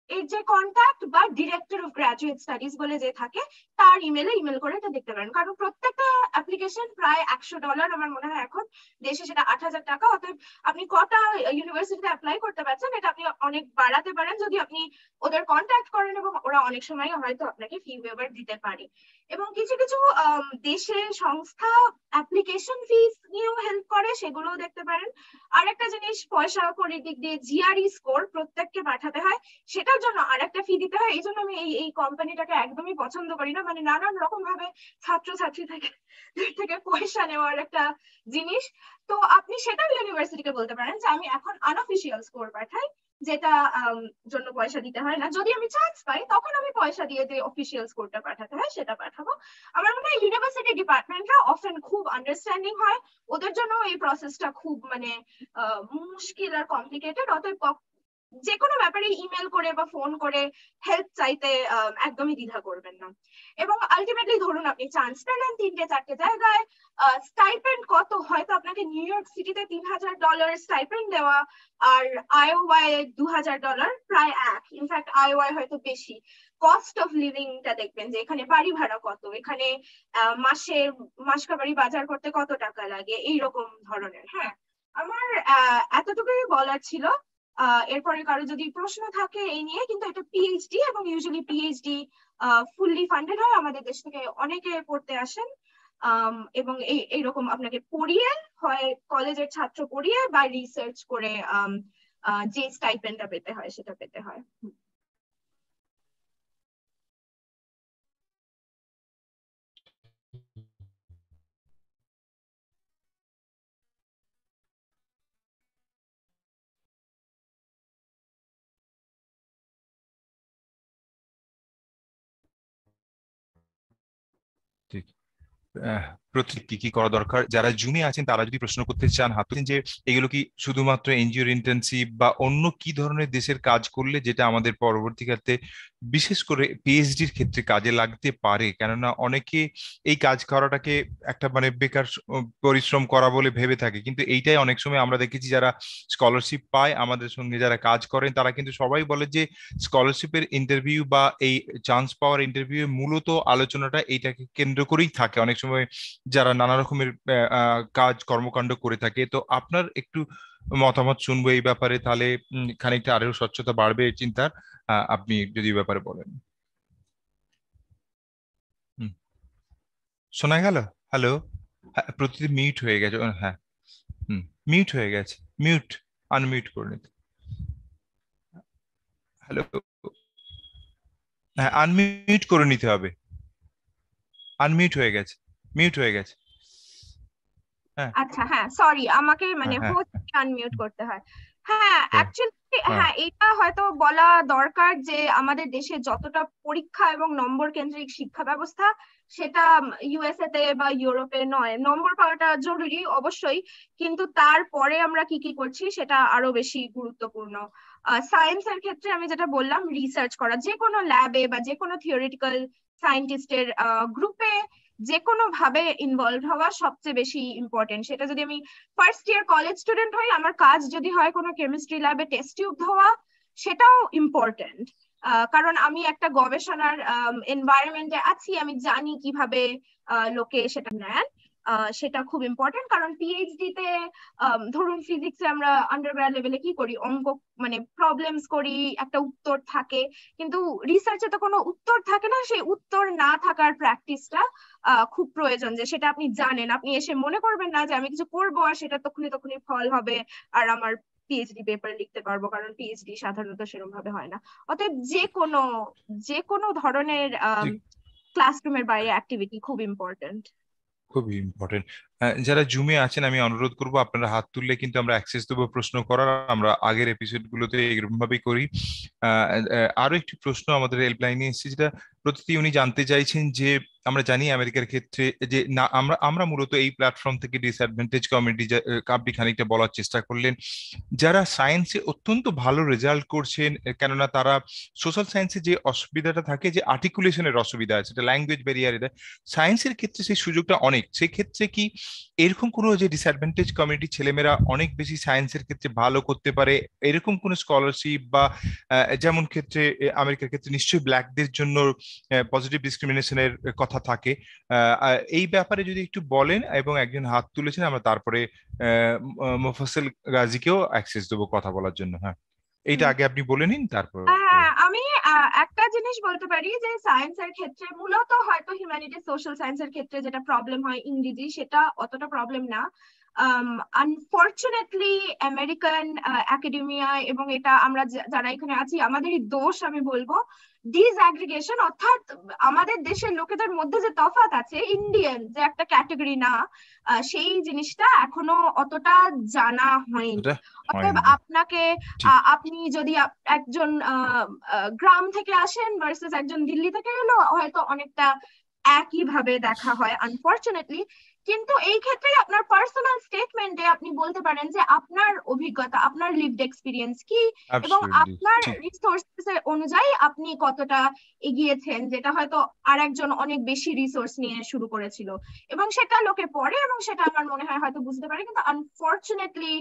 এর যে কন্ট্যাক্ট বা ডিরেক্টর অফ গ্রাজুয়েট স্টাডিজ বলে যে থাকে, তার ইমেল করে এটা দেখতে পারেন। কারণ প্রত্যেকটা অ্যাপ্লিকেশন প্রায় $100, আমার মনে হয় এখন দেশে সেটা 8,000 টাকা। অতএব আপনি কটা ইউনিভার্সিটিতে অ্যাপ্লাই করতে পারছেন এটা আপনি অনেক বাড়াতে পারেন যদি আপনি ওদের কন্ট্যাক্ট করেন, এবং ওরা অনেক সময় হয়তো আপনাকে ফি ওয়েভার দিতে পারে। এবং কিছু কিছু দেশে সংস্থা অ্যাপ্লিকেশন ফিস নিয়েও হেল্প করে, সেগুলোও দেখতে পারেন। আরেকটা জিনিস, পয়সা করে দিক দিয়ে জিআরই স্কোর প্রত্যেককে পাঠাতে হয়, সেটার জন্য আরেকটা ফি দিতে হয়। এই জন্য আমি এই কোম্পানিটাকে একদমই পছন্দ করি না, মানে নানান রকম ভাবে ছাত্রছাত্রী থেকে পয়সা নেওয়ার একটা জিনিস। তো আপনি সেটাও ইউনিভার্সিটিকে বলতে পারেন যে আমি এখন আনঅফিসিয়াল স্কোর পাঠাই, যেটা জন্য পয়সা দিতে হয় না। যদি আমি চান্স পাই তখন আমি পয়সা দিয়ে যে অফিসিয়াল স্কোরটা পাঠাতে হয় সেটা পাঠাবো। আমার মনে হয় ইউনিভার্সিটি ডিপার্টমেন্টরা অফেন খুব আন্ডারস্ট্যান্ডিং হয়, ওদের জন্য এই প্রসেসটা খুব মানে মুশকিল আর কমপ্লিকেটেড। অতএব যে কোনো ব্যাপারে ইমেল করে বা ফোন করে হেল্প চাইতে একদমই দ্বিধা করবেন না। এবং আলটিমেটলি ধরুন আপনি চান্স পেলেন 3-4টে জায়গায়, স্টাইপেন্ড কত, হয়তো আপনাকে নিউ ইয়র্ক সিটিতে $3,000 স্টাইপেন্ড দেওয়া আর আইওয়ায় $2,000 প্রায় এক, ইনফ্যাক্ট আইওয়ায় হয়তো বেশি। কস্ট অফ লিভিংটা দেখবেন যে এখানে বাড়ি ভাড়া কত, এখানে মাসকাবাড়ি বাজার করতে কত টাকা লাগে, এইরকম ধরনের। হ্যাঁ, আমার এতটুকুই বলার ছিল। এরপরে কারো যদি প্রশ্ন থাকে এই নিয়ে, কিন্তু এটা পিএইচডি এবং ইউজুয়ালি পিএইচডি ফুললি ফান্ডেড হয়, আমাদের দেশ থেকে অনেকে পড়তে আসেন এবং এইরকম আপনাকে পড়িয়ে হয় কলেজের ছাত্র পড়িয়ে বা রিসার্চ করে যে স্টাইপেন্ডটা পেতে হয় সেটা পেতে হয়। ঠিক, প্রত্যেক কি কি করা দরকার, যারা জুমে আছেন তারা যদি প্রশ্ন করতে চান হাত তুলেন, যে এগুলো কি শুধুমাত্র এনজিওর ইন্টার্নশিপ বা অন্য কি ধরনের দেশের কাজ করলে যেটা আমাদের পরবর্তীকালে বিশেষ করে পিএইচডির ক্ষেত্রে কাজে লাগতে পারে, কেননা অনেকে এই কাজ করাটাকে একটা মানে বেকার পরিশ্রম করা বলে ভেবে থাকে, কিন্তু এইটাই অনেক সময় আমরা দেখেছি যারা স্কলারশিপ পায় আমাদের সঙ্গে যারা কাজ করেন তারা কিন্তু সবাই বলে যে স্কলারশিপের ইন্টারভিউ বা এই চান্স পাওয়ার ইন্টারভিউ মূলত আলোচনাটা এইটাকে কেন্দ্র করেই থাকে অনেক সময়, যারা নানা রকমের কাজ কর্মকাণ্ড করে থাকে। তো আপনার একটু মতামত শুনবো এই ব্যাপারে, তাহলে খানিকটা আরো স্বচ্ছতা বাড়বে এই চিন্তার। আপনি যদি ব্যাপারে বলেন। শোনা গেল? হ্যালো, প্রতিদিন মিউট হয়ে গেছে। হ্যাঁ, মিউট হয়ে গেছে, মিউট আনমিউট করে নিতে। হ্যালো, হ্যাঁ আনমিউট করে নিতে হবে, আনমিউট হয়ে গেছে, মিউট হয়ে গেছে। আচ্ছা, হ্যাঁ সরি, আমাকে মানে হোস্ট আনমিউট করতে হয়। হ্যাঁ অ্যাকচুয়ালি হ্যাঁ এটা হয়তো বলা দরকার যে আমাদের দেশে যতটা পরীক্ষা এবং নম্বর কেন্দ্রিক শিক্ষা ব্যবস্থা, সেটা ইউএসএ তে বা ইউরোপে নয়। নম্বর পাওয়াটা জরুরি অবশ্যই, কিন্তু তারপরে আমরা কি কি করছি সেটা আরো বেশি গুরুত্বপূর্ণ। সায়েন্সের ক্ষেত্রে আমি যেটা বললাম, রিসার্চ করা, যে কোনো ল্যাবে বা যে কোনো থিওরিটিক্যাল সায়েন্টিস্টের গ্রুপে যে কোনো ভাবে ইনভলভ হওয়া সবচেয়ে বেশি ইম্পর্টেন্ট। সেটা যদি আমি ফার্স্ট ইয়ার কলেজ স্টুডেন্ট হই, আমার কাজ যদি হয় কোনো কেমিস্ট্রি ল্যাবে টেস্ট টিউব ধোয়া, সেটাও ইম্পর্টেন্ট। কারণ আমি একটা গবেষণার এনভায়রনমেন্টে আছি, আমি জানি কিভাবে লোকে সেটা নেন, সেটা খুব ইম্পর্টেন্ট। কারণ পিএইচডি তে ধরুন ফিজিক্সে আমরা আন্ডারগ্রাড লেভেলে কি করি, অঙ্ক মানে প্রবলেমস করি, একটা উত্তর থাকে, কিন্তু রিসার্চে তো কোনো উত্তর থাকে না। সেই উত্তর না থাকার প্র্যাকটিসটা খুব প্রয়োজন, যে সেটা আপনি জানেন, আপনি এসে মনে করবেন না যে আমি কিছু করবো আর সেটা তখনই ফল হবে আর আমার পিএইচডি পেপার লিখতে পারবো, কারণ পিএইচডি সাধারণত সেরকম ভাবে হয় না। অতএব যে কোনো ধরনের ক্লাসরুমের বাইরে অ্যাক্টিভিটি খুব ইম্পর্টেন্ট। খুবই ইম্পর্টেন্ট। যারা জুমে আছেন আমি অনুরোধ করব আপনারা হাত তুললে কিন্তু আমরা অ্যাক্সেস দেবো প্রশ্ন করার, আমরা আগের এপিসোড গুলোতে এরকম ভাবেই করি। আরো একটি প্রশ্ন আমাদের হেল্পলাইনে এসেছে, যেটা প্রতিটি উনি জানতে চাইছেন যে আমরা জানি আমেরিকার ক্ষেত্রে যে না আমরা মূলত এই প্ল্যাটফর্ম থেকে ডিসঅ্যাডভান্টেজ কমিউনিটি আপনি খানিকটা বলার চেষ্টা করলেন, যারা সায়েন্সে অত্যন্ত ভালো রেজাল্ট করছেন, কেননা তারা সোশ্যাল সায়েন্সে যে অসুবিধাটা থাকে যে আর্টিকুলেশনের অসুবিধা আছে, সেটা ল্যাঙ্গুয়েজ ব্যারিয়ার, এটা সায়েন্সের ক্ষেত্রে সেই সুযোগটা অনেক। সেক্ষেত্রে কি এরকম কোনো যে ডিসঅ্যাডভান্টেজ কমিউনিটি ছেলেমেয়েরা অনেক বেশি সায়েন্সের ক্ষেত্রে ভালো করতে পারে, এরকম কোনো স্কলারশিপ বা যেমন ক্ষেত্রে আমেরিকার ক্ষেত্রে নিশ্চয়ই ব্ল্যাকদের জন্য পজিটিভ ডিসক্রিমিনেশনের কথা থাকে, এই ব্যাপারে যদি একটু বলেন। এবং একজন হাত তুলেছেন, আমরা তারপরে মোফাসেল গাজীকেও অ্যাক্সেস দেবো কথা বলার জন্য। হ্যাঁ, এইটা আগে আপনি বলে নিন, তারপর। আমি একটা জিনিস বলতে পারি যে সায়েন্সের ক্ষেত্রে মূলত হয়তো হিউম্যানিটিজ সোশ্যাল সায়েন্সের ক্ষেত্রে যেটা প্রবলেম হয় ইংরেজি, সেটা অতটা প্রবলেম না। আনফরচুনেটলি আমেরিকান একাডেমিয়া এবং এটা আমরা যারা এখানে আছি আমাদেরই দোষ আমি বলবো, ডিসঅ্যাগ্রিগেশন, অর্থাৎ আমাদের দেশের লোকেদের মধ্যে যে তফাৎ আছে, ইন্ডিয়ান যে একটা ক্যাটাগরি না, সেই জিনিসটা এখনো অতটা জানা হয়নি। অতএব আপনাকে আপনি যদি একজন গ্রাম থেকে আসেন ভার্সেস একজন দিল্লি থেকে এলো, হয়তো অনেকটা একই ভাবে দেখা হয় আনফরচুনেটলি। কিন্তু এই ক্ষেত্রে আপনার পার্সোনাল স্টেটমেন্টে আপনি বলতে পারেন যে আপনার অভিজ্ঞতা, আপনার লিভড এক্সপিরিয়েন্স কি, এবং আপনার রিসোর্সেস অনুযায়ী আপনি কতটা এগিয়েছেন, যেটা হয়তো আরেকজন অনেক বেশি রিসোর্স নিয়ে শুরু করেছিল, এবং সেটা লোকে পড়ে এবং সেটা আমার মনে হয় হয়তো বুঝতে পারে। কিন্তু আনফরচুনেটলি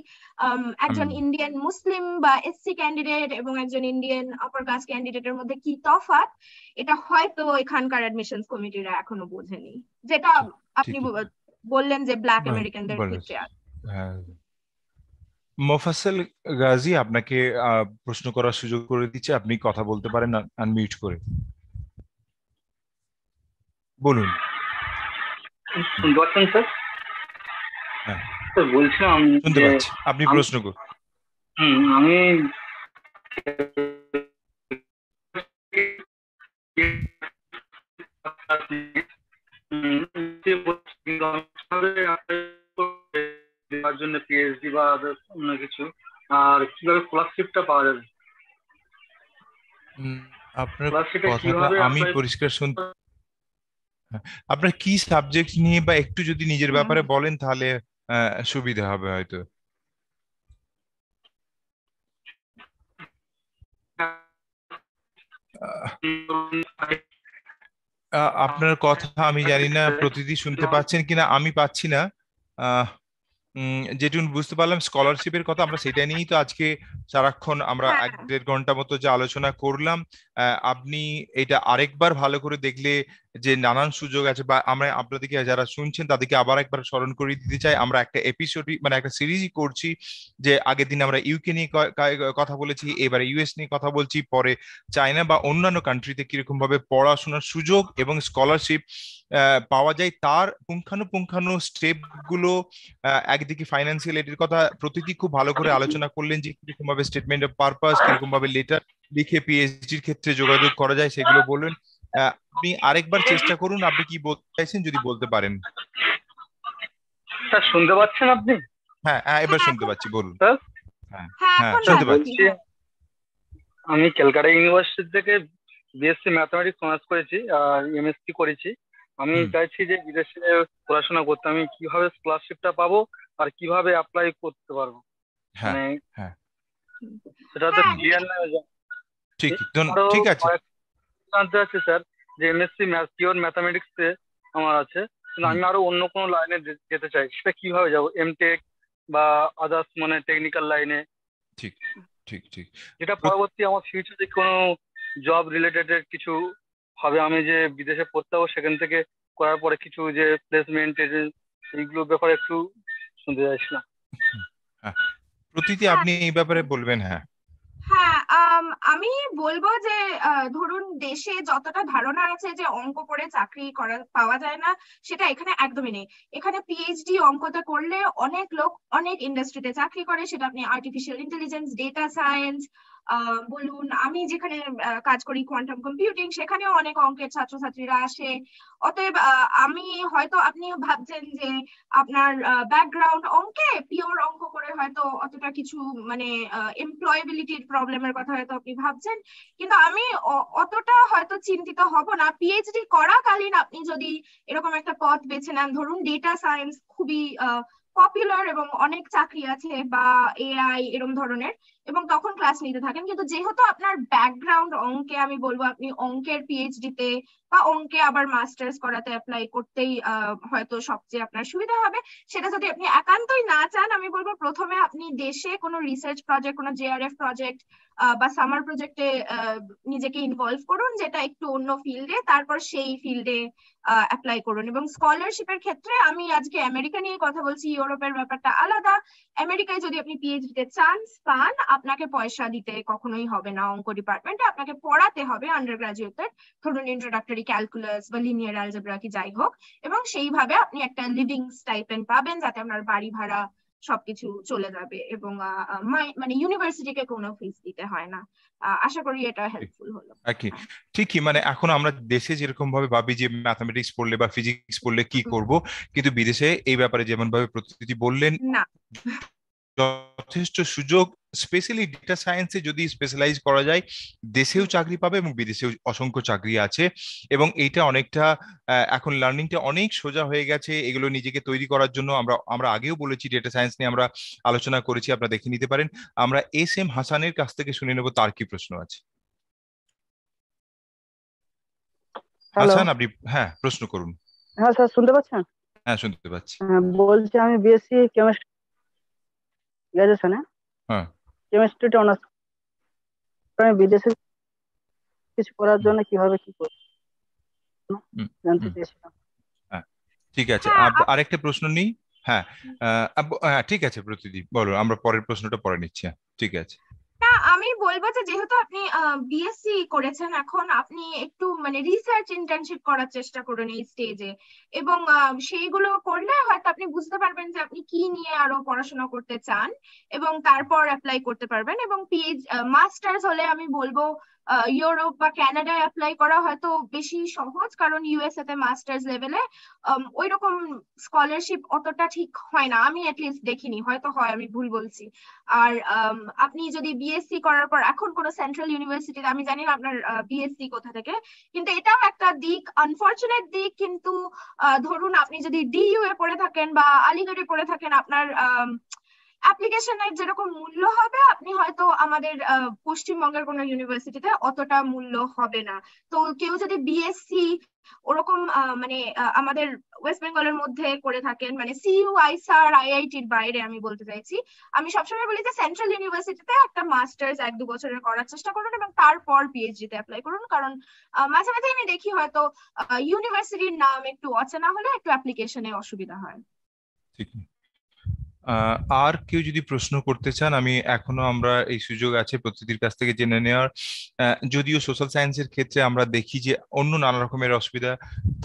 একজন ইন্ডিয়ান মুসলিম বা এসসি ক্যান্ডিডেট এবং একজন ইন্ডিয়ান আপার কাস্ট ক্যান্ডিডেটের মধ্যে কি তফাৎ, এটা হয়তো এখানকার অ্যাডমিশনস কমিটিরা এখনো বোঝেনি, যেটা আপনি বললেন যে ব্ল্যাক আমেরিকানদের ক্ষেত্রে আছে। মোফাজ্জল গাজী, আপনাকে প্রশ্ন করার সুযোগ করে দিচ্ছে, আপনি কথা বলতে পারেন আনমিউট করে। বলুন। শুনতে পাচ্ছেন স্যার? হ্যাঁ স্যার বলছিলাম শুনতে যে পাচ্ছি, আপনি প্রশ্ন করুন। আমি দেওয়ার জন্য পিএইচডি বা অন্য কিছু, আর কিভাবে স্কলারশিপটা পাওয়া যাবে? আপনার স্কলারশিপে কথাটা কিভাবে আমি apply- পরিষ্কার শুনতে, আপনার কি সাবজেক্ট নিয়ে বা একটু যদি নিজের ব্যাপারে বলেন তাহলে সুবিধা হবে হয়তো। আপনার কথা আমি জানি না প্রতিদিন শুনতে পাচ্ছেন কিনা, আমি পাচ্ছি না। যেটুকু বুঝতে পারলাম স্কলারশিপের কথা, আমরা সেটা নিয়েই তো আজকে সারাক্ষণ আমরা হ্যাঁ। 1-1.5 ঘন্টা মতো যে আলোচনা করলাম। আপনি এটা আরেকবার ভালো করে দেখলে যে নানান সুযোগ আছে, বা আমরা আপনাদেরকে যারা শুনছেন তাদেরকে আবার একবার স্মরণ করিয়ে দিতে চাই, আমরা একটা এপিসোডই মানে একটা সিরিজই করছি, যে আগের দিন আমরা ইউকে নিয়ে কথা বলেছি, এবারে ইউএস নিয়ে কথা বলছি, পরে চায়না বা অন্যান্য কান্ট্রিতে কিরকম ভাবে পড়াশোনার সুযোগ এবং স্কলারশিপ পাওয়া যায় তার পুঙ্খানুপুঙ্খানু স্টেপ গুলো। একদিকে ফাইন্যান্সিয়াল এডের কথা প্রতিটি খুব ভালো করে আলোচনা করলেন, যে কিরকম ভাবে স্টেটমেন্ট অফ পারপাস, কিরকম ভাবে লেটার লিখে পিএইচডির ক্ষেত্রে যোগাযোগ করা যায় সেগুলো বললেন। আপনি আরেকবার চেষ্টা করুন, আপনি কি বলতে চাইছেন যদি বলতে পারেন। স্যার শুনতে পাচ্ছেন আপনি? হ্যাঁ এবার শুনতে পাচ্ছি, বলুন। স্যার হ্যাঁ হ্যাঁ হ্যাঁ এখন শুনতে পাচ্ছি। পাচ্ছি। আমি ক্যালকাটা ইউনিভার্সিটি থেকে বিএসসি ম্যাথমেটিক্স অনার্স করেছি আর এমএসসি করেছি। আমি চাইছি যে বিদেশে পড়াশোনা করতে, আমি কিভাবে স্কলারশিপটা পাবো আর কিভাবে অ্যাপ্লাই করতে পারবো? হ্যাঁ মানে হ্যাঁ সেটা তো ক্লিয়ার না। ঠিক আরো ঠিক আছে। জানতে চাচ্ছি স্যার, যে এমএসসি পিওর ম্যাথামেটিক্স এ আমার আছে, কিন্তু আমি আরো অন্য কোনো লাইনে যেতে চাই, সেটা কিভাবে যাবো? এমটেক বা আদার্স মানে টেকনিক্যাল লাইনে, ঠিক ঠিক ঠিক যেটা পরবর্তী আমার ফিউচারে কোনো জব রিলেটেড কিছু হবে, আমি যে বিদেশে পড়তে যাবো সেখান থেকে করার পরে কিছু যে প্লেসমেন্ট এইগুলোর ব্যাপারে একটু শুনতে চাইছিলাম। প্রতিটি আপনি এই ব্যাপারে বলবেন। হ্যাঁ হ্যাঁ, আমি বলবো যে ধরুন দেশে যতটা ধারণা আছে যে অঙ্ক করে চাকরি করা পাওয়া যায় না, সেটা এখানে একদমই নেই। এখানে পিএইচডি অঙ্কতে করলে অনেক লোক অনেক ইন্ডাস্ট্রিতে চাকরি করে, সেটা আপনি আর্টিফিশিয়াল ইন্টেলিজেন্স, ডেটা সায়েন্স বলুন, আমি যেখানে কাজ করি কোয়ান্টাম কম্পিউটিং, সেখানেও অনেক অঙ্কের ছাত্রছাত্রীরা আসে। অতএব আমি হয়তো, আপনি ভাবছেন যে আপনার ব্যাকগ্রাউন্ড অঙ্কে, পিওর অঙ্ক করে হয়তো অতটা কিছু মানে এমপ্লয়েবিলিটির প্রবলেমের কথা হয়তো আপনি ভাবছেন, কিন্তু আমি অতটা হয়তো চিন্তিত হব না। পিএইচডি করাকালীন আপনি যদি এরকম একটা পথ বেছে নেন, ধরুন ডেটা সায়েন্স খুবই পপুলার এবং অনেক চাকরি আছে, বা এআই এরকম ধরনের, এবং তখন ক্লাস নিতে থাকেন। কিন্তু যেহেতু আপনার ব্যাকগ্রাউন্ড অঙ্কে, আমি বলবো আপনি অঙ্কের পিএইচডি তে বা অঙ্কে আবার মাস্টার্স করাতে অ্যাপ্লাই করতেই হয়তো সবচেয়ে আপনার সুবিধা হবে। সেটা যদি আপনি একান্তই না চান, আমি বলবো প্রথমে আপনি দেশে কোনো রিসার্চ প্রজেক্ট, কোনো জেআরএফ প্রজেক্ট বা সামার প্রজেক্টে নিজেকে ইনভলভ করুন, যেটা একটু অন্য ফিল্ডে, তারপর সেই ফিল্ডে অ্যাপ্লাই করুন। এবং স্কলারশিপের ক্ষেত্রে আমি আজকে আমেরিকা নিয়ে কথা বলছি, ইউরোপের ব্যাপারটা আলাদা। আমেরিকায় যদি আপনি পিএইচডি তে চান্স পান, আপনাকে পয়সা দিতে কখনোই হবে না অঙ্ক ডিপার্টমেন্টে, আপনাকে পড়াতে হবে আন্ডার গ্রাজুয়েটের, ধরুন ইন্ট্রোডাক্টরি ক্যালকুলাস বা লিনিয়ার অ্যালজেব্রা কি যাই হোক, এবং সেইভাবে আপনি একটা লিভিং স্টাইপেন্ড পাবেন, যাতে আপনার বাড়ি ভাড়া সবকিছু চলে যাবে, এবং মানে ইউনিভার্সিটিকে কোনো ফিস দিতে হয় না। আশা করি এটা হেল্পফুল হলো। ঠিকই, মানে এখন আমরা দেশে যেরকম ভাবে ভাবি যে ম্যাথামেটিক্স পড়লে বা ফিজিক্স পড়লে কি করব, কিন্তু বিদেশে এই ব্যাপারে যেমন ভাবে প্রতিনিধি বললেন না, যথেষ্ট সুযোগ, স্পেশালি ডেটা সায়েন্সে যদি স্পেশালাইজ করা যায় দেশেও চাকরি পাবে এবং বিদেশেও অসংখ্য চাকরি আছে। এবং এইটা অনেকটা এখন লার্নিংটা অনেক সোজা হয়ে গেছে এগুলো নিজেকে তৈরি করার জন্য। আমরা আগেও বলেছি ডেটা সায়েন্স নিয়ে আমরা আলোচনা করেছি, আপনারা দেখে নিতে পারেন। আমরা এস এম হাসানের কাছ থেকে শুনে নেব তার কি প্রশ্ন আছে। হাসান, আপনি হ্যাঁ প্রশ্ন করুন। হ্যাঁ স্যার, শুনতে পাচ্ছেন? হ্যাঁ শুনতে পাচ্ছি। বলছি আমি বিএসসি কেমিস্ট্রি গ্রাজুয়েশনে কেমিস্ট্রিতে অনার্স, আমি বিদেশে কিছু করার জন্য কিভাবে কি করব জানতে চেয়েছিলাম। ঠিক আছে, আরেকটা প্রশ্ন নেই। হ্যাঁ হ্যাঁ ঠিক আছে প্রতিদি বলো, আমরা পরের প্রশ্নটা পরে নিচ্ছি। ঠিক আছে। না আমি বলবো যে যেহেতু আপনি বিএসসি করেছেন, এখন আপনি একটু মানে রিসার্চ ইন্টার্নশিপ করার চেষ্টা করুন এই স্টেজে, এবং সেইগুলো করলে হয়তো আপনি বুঝতে পারবেন যে আপনি কি নিয়ে আরো পড়াশোনা করতে চান, এবং তারপর অ্যাপ্লাই করতে পারবেন। এবং মাস্টার্স হলে আমি বলবো ইউরোপ বা কানাডায় অ্যাপ্লাই করা হয়তো বেশি সহজ, কারণ ইউএসএ তে মাস্টার্স লেভেলে ওই রকম স্কলারশিপ অতটা ঠিক হয় না, আমি অ্যাটলিস্ট দেখিনি, হয়তো হয়, আমি ভুল বলছি। আর আপনি যদি বিএসসি করার পর এখন কোনো সেন্ট্রাল ইউনিভার্সিটিতে, আমি জানি না আপনার বিএসসি কোথা থেকে, কিন্তু এটাও একটা দিক, আনফরচুনেট দিক, কিন্তু ধরুন আপনি যদি ডিইউ এ পড়ে থাকেন বা আলিগড়ে পড়ে থাকেন, আপনার অ্যাপ্লিকেশনের যেরকম মূল্য হবে আপনি হয়তো আমাদের পশ্চিমবঙ্গের কোনো ইউনিভার্সিটিতে অতটা মূল্য হবে না। তো কেউ যদি বিএসসি ওরকম মানে আমাদের ওয়েস্ট বেঙ্গলের মধ্যে করে থাকেন, মানে সিইউ, আইসার, আইআইটির বাইরে, আমি বলতে চাইছি, আমি সবসময় বলি যে সেন্ট্রাল ইউনিভার্সিটিতে একটা মাস্টার্স 1-2 বছরের করার চেষ্টা করুন, এবং তারপর পিএইচডি তে অ্যাপ্লাই করুন। কারণ মাঝে মাঝে আমি দেখি হয়তো ইউনিভার্সিটির নাম একটু অচেনা হলে একটু অ্যাপ্লিকেশনে অসুবিধা হয়। ঠিক। আর কেউ যদি প্রশ্ন করতে চান, আমি এখনো আমরা এই সুযোগ আছে প্রতিটির কাছ থেকে জেনে নেওয়ার। যদিও সোশ্যাল সায়েন্সের ক্ষেত্রে আমরা দেখি যে অন্য নানা রকমের অসুবিধা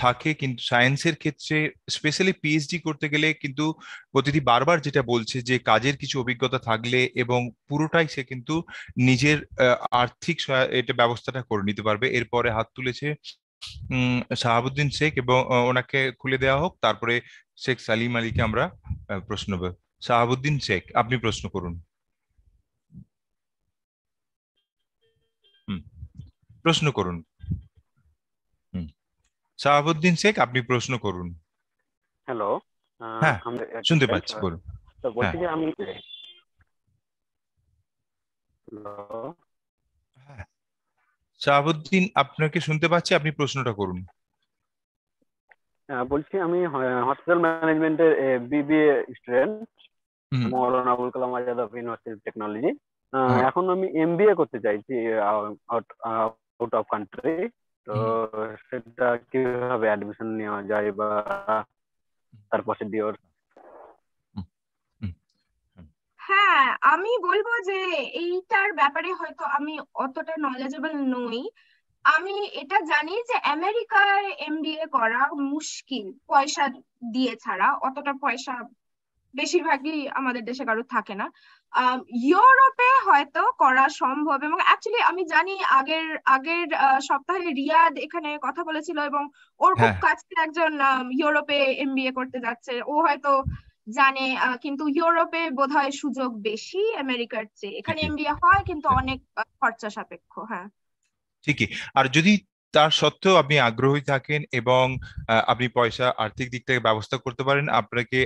থাকে, কিন্তু সায়েন্সের ক্ষেত্রে স্পেশালি পিএইচডি করতে গেলে কিন্তু প্রতিটি বারবার যেটা বলছে যে কাজের কিছু অভিজ্ঞতা থাকলে এবং পুরোটাই সে কিন্তু নিজের আর্থিক এটা ব্যবস্থাটা করে নিতে পারবে। এরপরে হাত তুলেছে শাহাবুদ্দিন শেখ, এবং ওনাকে খুলে দেওয়া হোক, তারপরে শেখ সালিম আলীকে আমরা প্রশ্ন। শাহাবুদ্দিন শেখ, আপনি প্রশ্ন করুন। প্রশ্ন করুন। শাহাবুদ্দিন শেখ, আপনি প্রশ্ন করুন। হ্যালো, হ্যাঁ শুনতে পাচ্ছি, বলুন। তো বলছি যে আমি শাহাবুদ্দিন, আপনাকে শুনতে পাচ্ছি, আপনি প্রশ্নটা করুন। বলছি আমি হসপিটাল ম্যানেজমেন্টের BBA student, Maulana Abul Kalam Azad university technology. এখন আমি এমবিএ করতে চাইছি আউট অফ কান্ট্রি, তো সেটা কিভাবে অ্যাডমিশন নেওয়া যায় বা তার প্রসিডিওর? হ্যাঁ আমি বলবো যে এইটার ব্যাপারে হয়তো আমি অতটা নলেজেবল নই। আমি এটা জানি যে আমেরিকায় এমবিএ করা মুশকিল, পয়সা দিয়ে ছাড়া, অতটা পয়সা বেশিরভাগই আমাদের দেশে কারো থাকে না। ইউরোপে হয়তো করা সম্ভব, এবং অ্যাকচুয়ালি আমি জানি আগের আগের সপ্তাহে রিয়াদ এখানে কথা বলেছিল, এবং ওর খুব কাছে একজন ইউরোপে এমবিএ করতে যাচ্ছে, ও হয়তো জানে। কিন্তু ইউরোপে বোধহয় সুযোগ বেশি আমেরিকার চেয়ে, এখানে এমবিএ হয় কিন্তু অনেক খরচা সাপেক্ষ। হ্যাঁ ঠিকই। আর যদি তার সত্ত্বেও আপনি আগ্রহী থাকেন এবং আপনি পয়সা আর্থিক দিক থেকে ব্যবস্থা করতে পারেন, আপনাকে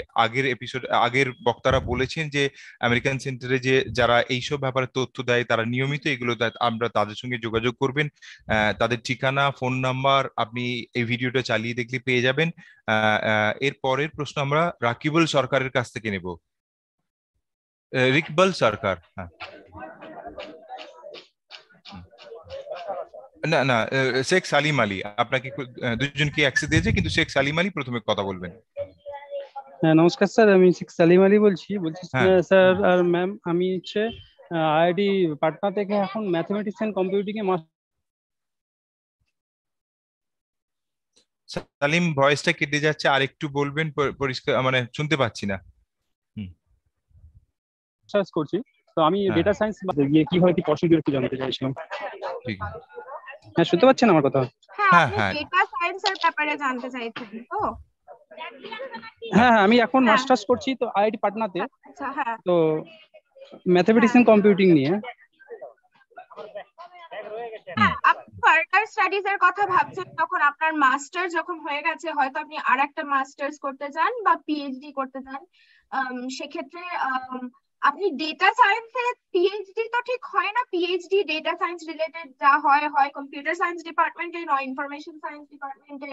আগের বক্তারা বলেছেন যে আমেরিকান সেন্টারে যে যারা এইসব ব্যাপারে তথ্য দেয় তারা নিয়মিত এগুলো আমরা তাদের সঙ্গে যোগাযোগ করবেন। তাদের ঠিকানা, ফোন নাম্বার আপনি এই ভিডিওটা চালিয়ে দেখলে পেয়ে যাবেন। এর পরের প্রশ্ন আমরা রাকিবুল সরকারের কাছ থেকে নেব। রিকবল সরকার। হ্যাঁ না না, শেখ সালিম আলী, আপনাকে দুজনকে অ্যাক্সেস দিয়েছে, কিন্তু শেখ সালিম আলী প্রথমে কথা বলবেন। হ্যাঁ নমস্কার স্যার, আমি শেখ সালিম আলী বলছি স্যার। আর ম্যাম আমি হচ্ছে আইআইটি পাটনা থেকে এখন ম্যাথমেটিক্স এন্ড কম্পিউটিং এ সালিম, ভয়েসটা কেটে যাচ্ছে, আর একটু বলবেন পরিষ্কার, মানে শুনতে পাচ্ছি না। মাস্টার্স করছি, তো আমি ডেটা সায়েন্স গিয়ে কি হয় কি প্রসিডিউর কি জানতে চাইছিলাম। ঠিক। হ্যাঁ শুনতে পাচ্ছেন আমার কথা? হ্যাঁ হ্যাঁ, ডেটা সায়েন্সের ব্যাপারে জানতে চাইছেন তো? হ্যাঁ আমি এখন মাস্টার্স করছি তো আইআইটি পাটনাতে। আচ্ছা হ্যাঁ, তো ম্যাথমেটিক্স এন্ড কম্পিউটিং নিয়ে। আপনি ফার্দার স্টাডিজ এর কথা ভাবছেন, তখন আপনার মাস্টার যখন হয়ে গেছে হয়তো আপনি আরেকটা মাস্টার্স করতে চান বা পিএইচডি করতে চান, সেক্ষেত্রে আপনি ডেটা সায়েন্সে পিএইচডি তো ঠিক হয় না, পিএইচডি ডেটা সায়েন্স রিলেটেড যা হয় কম্পিউটার সায়েন্স ডিপার্টমেন্টে, নয় ইনফরমেশন সায়েন্স ডিপার্টমেন্টে,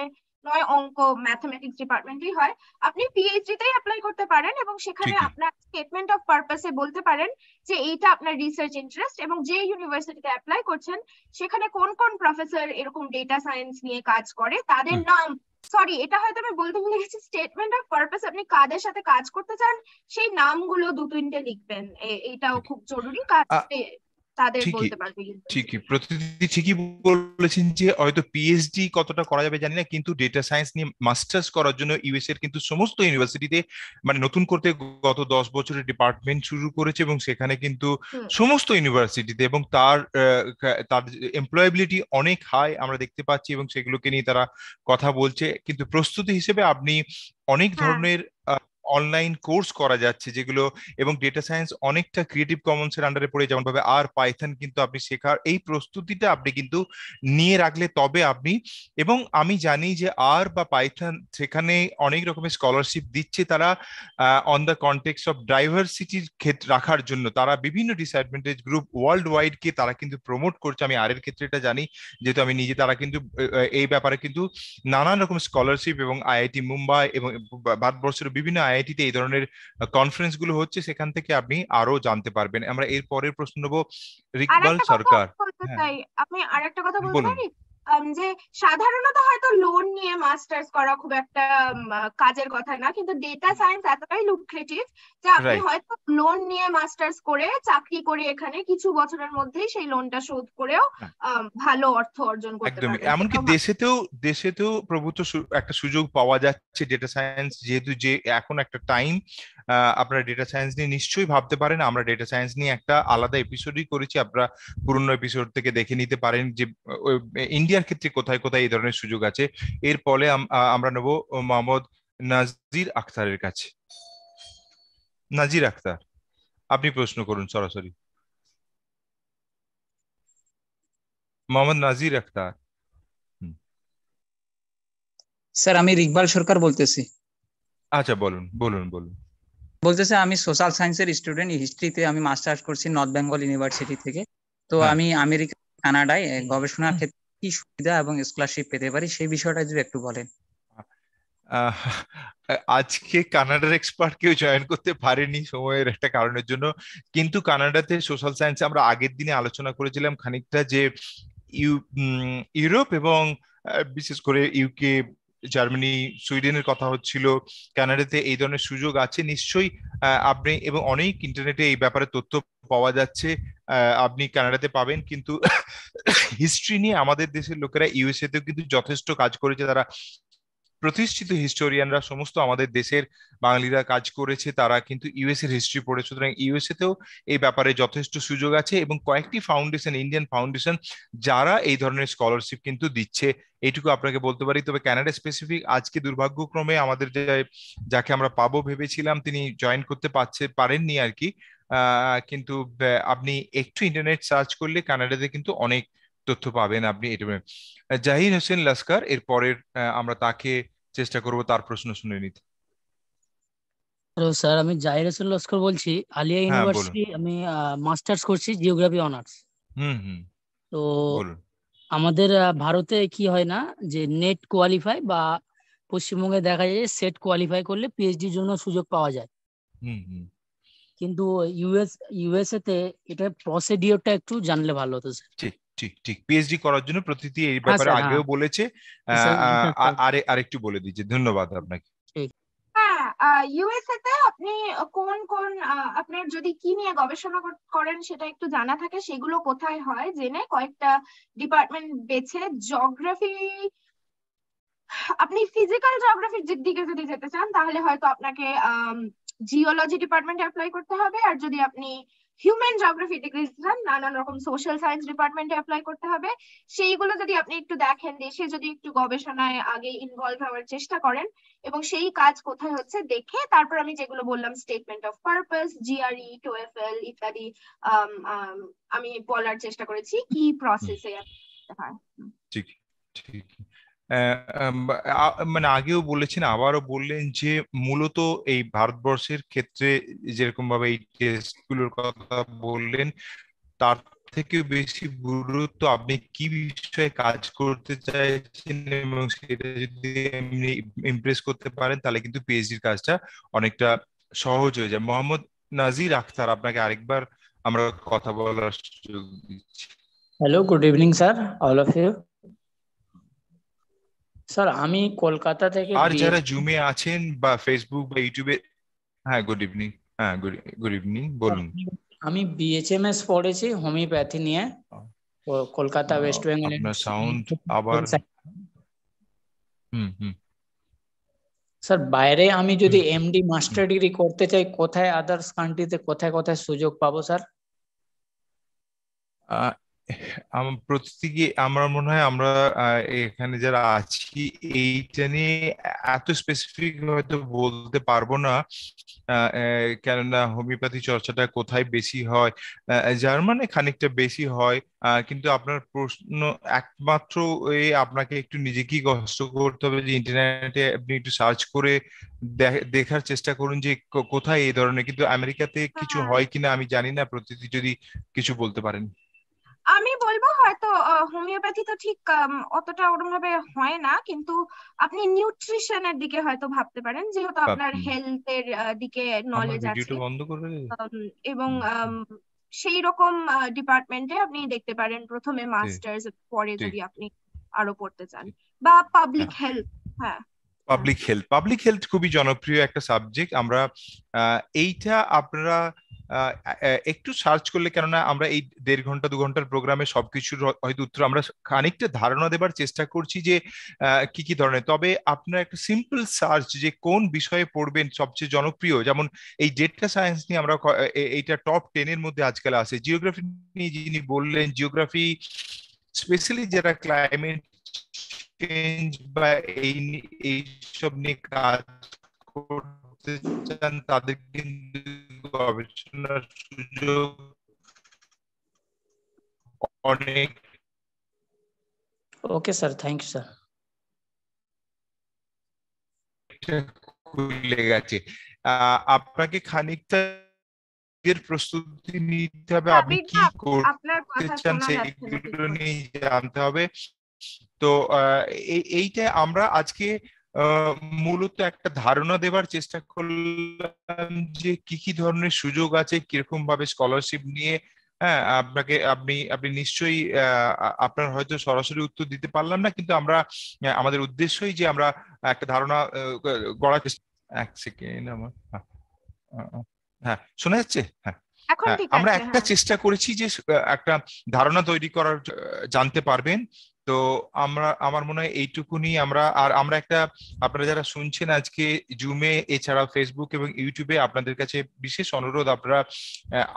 নয় অঙ্ক ম্যাথমেটিক্স ডিপার্টমেন্টেই হয়, আপনি পিএইচডি তেই অ্যাপ্লাই করতে পারেন এবং সেখানে আপনার স্টেটমেন্ট অফ পারপাসে বলতে পারেন যে এইটা আপনার রিসার্চ ইন্টারেস্ট এবং যে ইউনিভার্সিটিতে অ্যাপ্লাই করছেন সেখানে কোন কোন প্রফেসর এরকম ডেটা সায়েন্স নিয়ে কাজ করে তাদের নাম, সরি এটা হয়তো আমি বলতে ভুলে গেছি, স্টেটমেন্ট অফ পারপাস আপনি কাদের সাথে কাজ করতে চান সেই নামগুলো 2-3টে লিখবেন, এটাও খুব জরুরি কাজ তাদের বলতে পারবে। ঠিকই প্রতিনিধি ঠিকই বলেছেন যে হয়তো পিএইচডি কতটা করা যাবে জানি না, কিন্তু ডেটা সায়েন্স নিয়ে মাস্টার্স করার জন্য ইউএস এর কিন্তু সমস্ত ইউনিভার্সিটিতে মানে নতুন করতে গত 10 বছরের ডিপার্টমেন্ট শুরু করেছে এবং সেখানে কিন্তু সমস্ত ইউনিভার্সিটিতে এবং তার এমপ্লয়াবিলিটি অনেক হাই আমরা দেখতে পাচ্ছি এবং সেগুলোকে নিয়ে তারা কথা বলছে। কিন্তু প্রস্তুতি হিসেবে আপনি অনেক ধরনের অনলাইন কোর্স করা যাচ্ছে যেগুলো, এবং ডেটা সায়েন্স অনেকটা ক্রিয়েটিভ কমন্স এর আন্ডারে পড়ে, যেমন ভাবে আর পাইথন কিন্তু আপনি শেখার এই প্রস্তুতিটা আপনি কিন্তু নিয়ে রাখলে তবে আপনি, এবং আমি জানি যে আর বা পাইথন সেখানে অনেক রকমের স্কলারশিপ দিচ্ছে তারা অন দ্য কনটেক্সট অফ ডাইভার্সিটির ক্ষেত্রে রাখার জন্য, তারা বিভিন্ন ডিসঅ্যাডভান্টেজ গ্রুপ ওয়ার্ল্ড ওয়াইড কে তারা কিন্তু প্রমোট করছে। আমি আর এর ক্ষেত্রে এটা জানি যেহেতু আমি নিজে, তারা কিন্তু এই ব্যাপারে কিন্তু নানান রকম স্কলারশিপ এবং আইআইটি মুম্বাই এবং ভারতবর্ষের বিভিন্ন আইআইটিতে এই ধরনের কনফারেন্স গুলো হচ্ছে, সেখান থেকে আপনি আরো জানতে পারবেন। আমরা এর পরের প্রশ্ন নেব রিকবাল সরকার। আপনি আরেকটা কথা বলতে পারি যে সাধারণত হয়তো লোন নিয়ে মাস্টার্স করা খুব একটা কাজের কথা না, কিন্তু ডেটা সায়েন্স এতটাই লুক্রেটিভ যে আপনি হয়তো লোন নিয়ে মাস্টার্স করে চাকরি করে এখানে কিছু বছরের মধ্যেই সেই লোনটা শোধ করেও ভালো অর্থ অর্জন করতে পারবেন। এমনকি দেশেতেও প্রভূত একটা সুযোগ পাওয়া যাচ্ছে ডেটা সায়েন্স, যেহেতু যে এখন একটা টাইম আপনারা ডেটা সায়েন্স নিয়ে নিশ্চয়ই ভাবতে পারেন। আমরা ডেটা সায়েন্স নিয়ে একটা আলাদা এপিসোডই করেছি, আপনারা পুরনো এপিসোড থেকে দেখে নিতে পারেন যে ইন্ডিয়ার ক্ষেত্রে কোথায় কোথায় এই ধরনের সুযোগ আছে। এর ফলে আমরা নেব মোহাম্মদ নাজির আখতারের কাছে। নাজির আখতার, আপনি প্রশ্ন করুন সরাসরি। মোহাম্মদ নাজির আখতার। স্যার আমি রিকবাল সরকার বলতেছি। আচ্ছা বলুন বলুন বলুন। বলতেছে আমি সোশ্যাল সায়েন্সের স্টুডেন্ট, হিস্ট্রিতে আমি মাস্টার্স করছি নর্থ বেঙ্গল ইউনিভার্সিটি থেকে। তো আমি আমেরিকা কানাডায় গবেষণার ক্ষেত্রে কি সুবিধা এবং স্কলারশিপ পেতে পারি সেই বিষয়টা যদি একটু বলেন। আজকে কানাডার এক্সপার্ট কেউ জয়েন করতে পারেনি সময়ের একটা কারণের জন্য, কিন্তু কানাডাতে সোশ্যাল সায়েন্সে আমরা আগের দিনে আলোচনা করেছিলাম খানিকটা যে ইউরোপ এবং বিশেষ করে ইউকে, জার্মানি, সুইডেনের কথা হচ্ছিল, কানাডাতে এই ধরনের সুযোগ আছে নিশ্চয়ই। আপনি এবং অনেক ইন্টারনেটে এই ব্যাপারে তথ্য পাওয়া যাচ্ছে, আপনি কানাডাতে পাবেন। কিন্তু হিস্ট্রি নিয়ে আমাদের দেশের লোকেরা ইউএসএ তেও কিন্তু যথেষ্ট কাজ করেছে, তারা প্রতিষ্ঠিত হিস্টোরিয়ানরা সমস্ত আমাদের দেশের বাঙালিরা কাজ করেছে, তারা কিন্তু ইউএস এর হিস্ট্রি পড়েছে। সুতরাং ইউএসএ তেও এই ব্যাপারে যথেষ্ট সুযোগ আছে এবং কয়েকটি ফাউন্ডেশন, ইন্ডিয়ান ফাউন্ডেশন, যারা এই ধরনের স্কলারশিপ কিন্তু দিচ্ছে, এইটুকু আপনাকে বলতে পারি। তবে কানাডা স্পেসিফিক আজকে দুর্ভাগ্যক্রমে আমাদের যাকে আমরা পাবো ভেবেছিলাম তিনি জয়েন করতে পারেননি আর কি। কিন্তু আপনি একটু ইন্টারনেট সার্চ করলে কানাডাতে কিন্তু অনেক তথ্য পাবেন আপনি। এটা জাহির হোসেন লস্কর, এর পরের আমরা তাকে চেষ্টা করব তার প্রশ্ন শুনে নিতে। হ্যালো স্যার, আমি জাহির হোসেন লস্কর বলছি, আলিয়া ইউনিভার্সিটি। আমি মাস্টার্স করছি জিওগ্রাফি অনার্স। তো আমাদের ভারতে কি হয় না যে নেট কোয়ালিফাই বা পশ্চিমবঙ্গে দেখা যায় যে সেট কোয়ালিফাই করলে পিএইচডির জন্য সুযোগ পাওয়া যায়। কিন্তু ইউএসএ তে এটা প্রসিডিওরটা একটু জানলে ভালো হতো স্যার। ঠিক ঠিক ঠিক পিএইচডি করার জন্য প্রতিটি এই ব্যাপারে আগেও বলেছে, আরেকটু বলে দিচ্ছি। ধন্যবাদ আপনাকে। ইউএসএ তে আপনি কোন কোন আপনার যদি কি নিয়ে গবেষণা করেন সেটা একটু জানা থাকে, সেগুলো কোথায় হয় জেনে কয়েকটা ডিপার্টমেন্ট বেছে, জিওগ্রাফি, আপনি ফিজিক্যাল জিওগ্রাফির দিকে যদি যেতে চান তাহলে হয়তো আপনাকে জিওলজি ডিপার্টমেন্টে অ্যাপ্লাই করতে হবে, আর যদি আপনি হিউম্যান জিওগ্রাফি ডিগ্রি চান নানান রকম সোশ্যাল সায়েন্স ডিপার্টমেন্টে অ্যাপ্লাই করতে হবে। সেইগুলো যদি আপনি একটু দেখেন, দেশে যদি একটু গবেষণায় আগে ইনভলভ হওয়ার চেষ্টা করেন এবং সেই কাজ কোথায় হচ্ছে দেখে তারপর আমি যেগুলো বললাম স্টেটমেন্ট অফ পারপাস, জিআরই, টোএফএল ইত্যাদি আমি বলার চেষ্টা করেছি কি প্রসেসে হয়। ঠিক ঠিক মানে আগেও বলেছেন আবারও বললেন যে মূলত এই ভারতবর্ষের ক্ষেত্রে যেরকম ভাবে এই টেস্টগুলোর কথা বললেন তার থেকে বেশি গুরুত্ব আপনি কি বিষয়ে কাজ করতে চাইছেন, এবং সেটা যদি এমনি ইমপ্রেস করতে পারেন তাহলে কিন্তু পিএইচডির কাজটা অনেকটা সহজ হয়ে যায়। মোহাম্মদ নাজির আখতার, আপনাকে আরেকবার আমরা কথা বলার সুযোগ দিচ্ছি। Hello, good evening sir, all of you. Sir আমি কলকাতা থেকে, আর যারা জুমে আছেন বা ফেসবুক বা ইউটিউবে, হ্যাঁ গুড ইভিনিং, হ্যাঁ গুড ইভিনিং, বলুন। আমি বিএচএমএস পড়েছি হোমিওপ্যাথি নিয়ে, কলকাতা ওয়েস্ট বেঙ্গল। আপনার সাউন্ড আবার স্যার বাইরে আমি যদি এমডি মাস্টার ডিগ্রি করতে চাই, কোথায় আদার্স কান্ট্রিতে কোথায় কোথায় সুযোগ পাবো স্যার? প্রত্যেকে আমার মনে হয় আমরা এখানে যারা আছি এইটা নিয়ে এত স্পেসিফিক হয়তো বলতে পারবো না, কেননা হোমিওপ্যাথি চর্চাটা কোথায় বেশি হয়, জার্মানে খানিকটা বেশি হয়, কিন্তু আপনার প্রশ্ন একমাত্র আপনাকে একটু নিজেকেই কষ্ট করতে হবে যে ইন্টারনেটে আপনি একটু সার্চ করে দেখার চেষ্টা করুন যে কোথায় এই ধরনের, কিন্তু আমেরিকাতে কিছু হয় কিনা আমি জানি না, প্রতিটি যদি কিছু বলতে পারেন। আমি বলবো হয়তো হোমিওপ্যাথি তো ঠিক অতটা ওরকম ভাবে হয় না, কিন্তু আপনি নিউট্রিশনের দিকে হয়তো ভাবতে পারেন, যেহেতু আপনার হেলথের দিকে নলেজ আছে, এবং সেই রকম ডিপার্টমেন্টে আপনি দেখতে পারেন প্রথমে মাস্টার্স, পরে যদি আপনি আরো পড়তে চান, বা পাবলিক হেলথ। হ্যাঁ, পাবলিক হেলথ খুবই জনপ্রিয় একটা সাবজেক্ট। আমরা এইটা আপনারা একটু সার্চ করলে, কেননা আমরা এই 1.5 ঘন্টা 2 ঘন্টার প্রোগ্রামে সবকিছুর হয়তো উত্তর আমরা খানিকটা ধারণা দেবার চেষ্টা করছি যে কি কি ধরনের, তবে আপনার একটা সিম্পল সার্চ যে কোন বিষয়ে পড়বেন সবচেয়ে জনপ্রিয়, যেমন এই ডেটা সায়েন্স নিয়ে আমরা এইটা টপ 10 এর মধ্যে আজকাল আছে। জিওগ্রাফি নিয়ে যিনি বললেন, জিওগ্রাফি স্পেশালি যারা ক্লাইমেট চেঞ্জ বা এই সব নিয়ে কাজ করতে চান তাদের কিন্তু গবেষণার সুযোগ অনেক। Okay sir, thank you sir. খুলে গেছে, আপনাকে খানিকটা প্রস্তুতি নিতে হবে, আপনি কি করতে চান সেইগুলো নিয়ে জানতে হবে। তো এইটা আমরা আজকে মূলত একটা ধারণা দেবার চেষ্টা করলাম যে কি কি ধরনের সুযোগ আছে, কিরকম ভাবে স্কলারশিপ নিয়ে। হ্যাঁ, আপনি নিশ্চয়ই, আপনার হয়তো সরাসরি উত্তর দিতে পারলাম না, কিন্তু আমরা আমাদের উদ্দেশ্যই যে আমরা একটা ধারণা গড়ার চেষ্টা। এক সেকেন্ড, আমার হ্যাঁ শোনা যাচ্ছে? হ্যাঁ, আমরা একটা চেষ্টা করেছি যে একটা ধারণা তৈরি করার, জানতে পারবেন। তো আমার মনে হয় এইটুকুনি। আমরা একটা, আপনারা যারা শুনছেন আজকে জুমে এছাড়া ফেসবুক এবং ইউটিউবে, আপনাদের কাছে বিশেষ অনুরোধ, আপনারা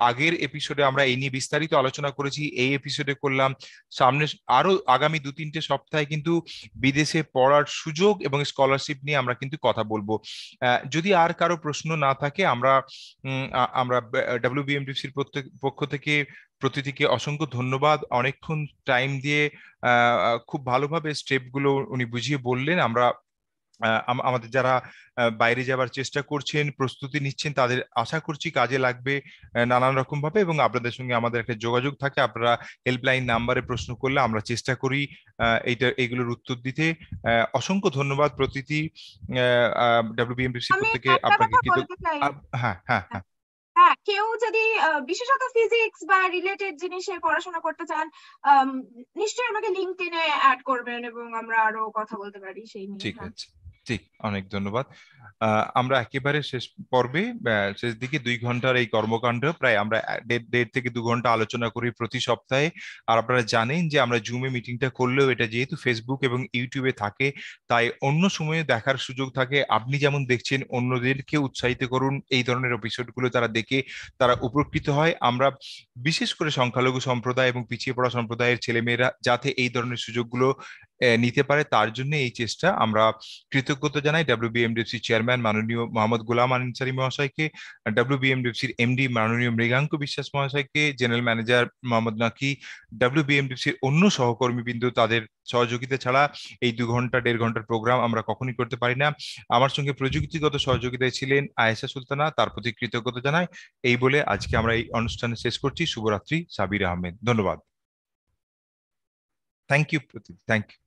আগের এপিসোডে আমরা এই নিয়ে বিস্তারিত আলোচনা করেছি, এই এপিসোডে করলাম। সামনে আরো আগামী 2-3টে সপ্তাহে কিন্তু বিদেশে পড়ার সুযোগ এবং স্কলারশিপ নিয়ে আমরা কিন্তু কথা বলবো। যদি আর কারো প্রশ্ন না থাকে, আমরা WBMTC-র পক্ষ থেকে প্রতিটিকে অসংখ্য ধন্যবাদ। অনেকক্ষণ টাইম দিয়ে খুব ভালোভাবে স্টেপগুলো উনি বুঝিয়ে বললেন। আমরা আমাদের যারা বাইরে যাওয়ার চেষ্টা করছেন, প্রস্তুতি নিচ্ছেন, তাদের আশা করছি কাজে লাগবে নানান রকম ভাবে, এবং আপনাদের সঙ্গে আমাদের একটা যোগাযোগ থাকে। আপনারা হেল্পলাইন নাম্বারে প্রশ্ন করলে আমরা চেষ্টা করি এইগুলোর উত্তর দিতে। অসংখ্য ধন্যবাদ প্রতিটি WBMTC থেকে আপনাকে। হ্যাঁ হ্যাঁ হ্যাঁ হ্যাঁ, কেউ যদি বিশেষত ফিজিক্স বা রিলেটেড জিনিসে পড়াশোনা করতে চান, নিশ্চয়ই আমাকে লিঙ্কডইনে অ্যাড করবেন এবং আমরা আরো কথা বলতে পারি সেই নিয়ে। ঠিক আছে, ঠিক, অনেক ধন্যবাদ। আমরা একেবারে শেষ পর্বে, শেষ দিকে 2 ঘন্টার এই কর্মকাণ্ড প্রায় আমরা 1.5 থেকে 2 ঘন্টা আলোচনা করি প্রতি সপ্তাহে। আর আপনারা জানেন যে আমরা জুমে মিটিংটা করলেও এটা যেহেতু ফেসবুক এবং ইউটিউবে থাকে, তাই অন্য সময়ে দেখার সুযোগ থাকে। আপনি যেমন দেখছেন, অন্যদেরকে উৎসাহিত করুন এই ধরনের এপিসোডগুলো তারা দেখে তারা উপকৃত হয়। আমরা বিশেষ করে সংখ্যালঘু সম্প্রদায় এবং পিছিয়ে পড়া সম্প্রদায়ের ছেলেমেয়েরা যাতে এই ধরনের সুযোগগুলো নিতে পারে, তার জন্য এই চেষ্টা। আমরা কৃতজ্ঞতা জানাই WBMDFC চেয়ারম্যান মাননীয় মোহাম্মদ গোলাম আনসারী মহাশয়কে, WBMDFCর MD মাননীয় মৃগাঙ্ক বিশ্বাস মহাশয়কে, জেনারেল ম্যানেজার মোহাম্মদ নাকি, WBMDFCর অন্য সহকর্মীবৃন্দ, তাদের সহযোগিতা ছাড়া এই 2 ঘন্টা 1.5 ঘন্টার প্রোগ্রাম আমরা কখনোই করতে পারি না। আমার সঙ্গে প্রযুক্তিগত সহযোগিতায় ছিলেন আয়েশা সুলতানা, তার প্রতি কৃতজ্ঞতা জানাই। এই বলে আজকে আমরা এই অনুষ্ঠানে শেষ করছি। শুভরাত্রি। সাবির আহমেদ, ধন্যবাদ। Thank you Pratik, thank you.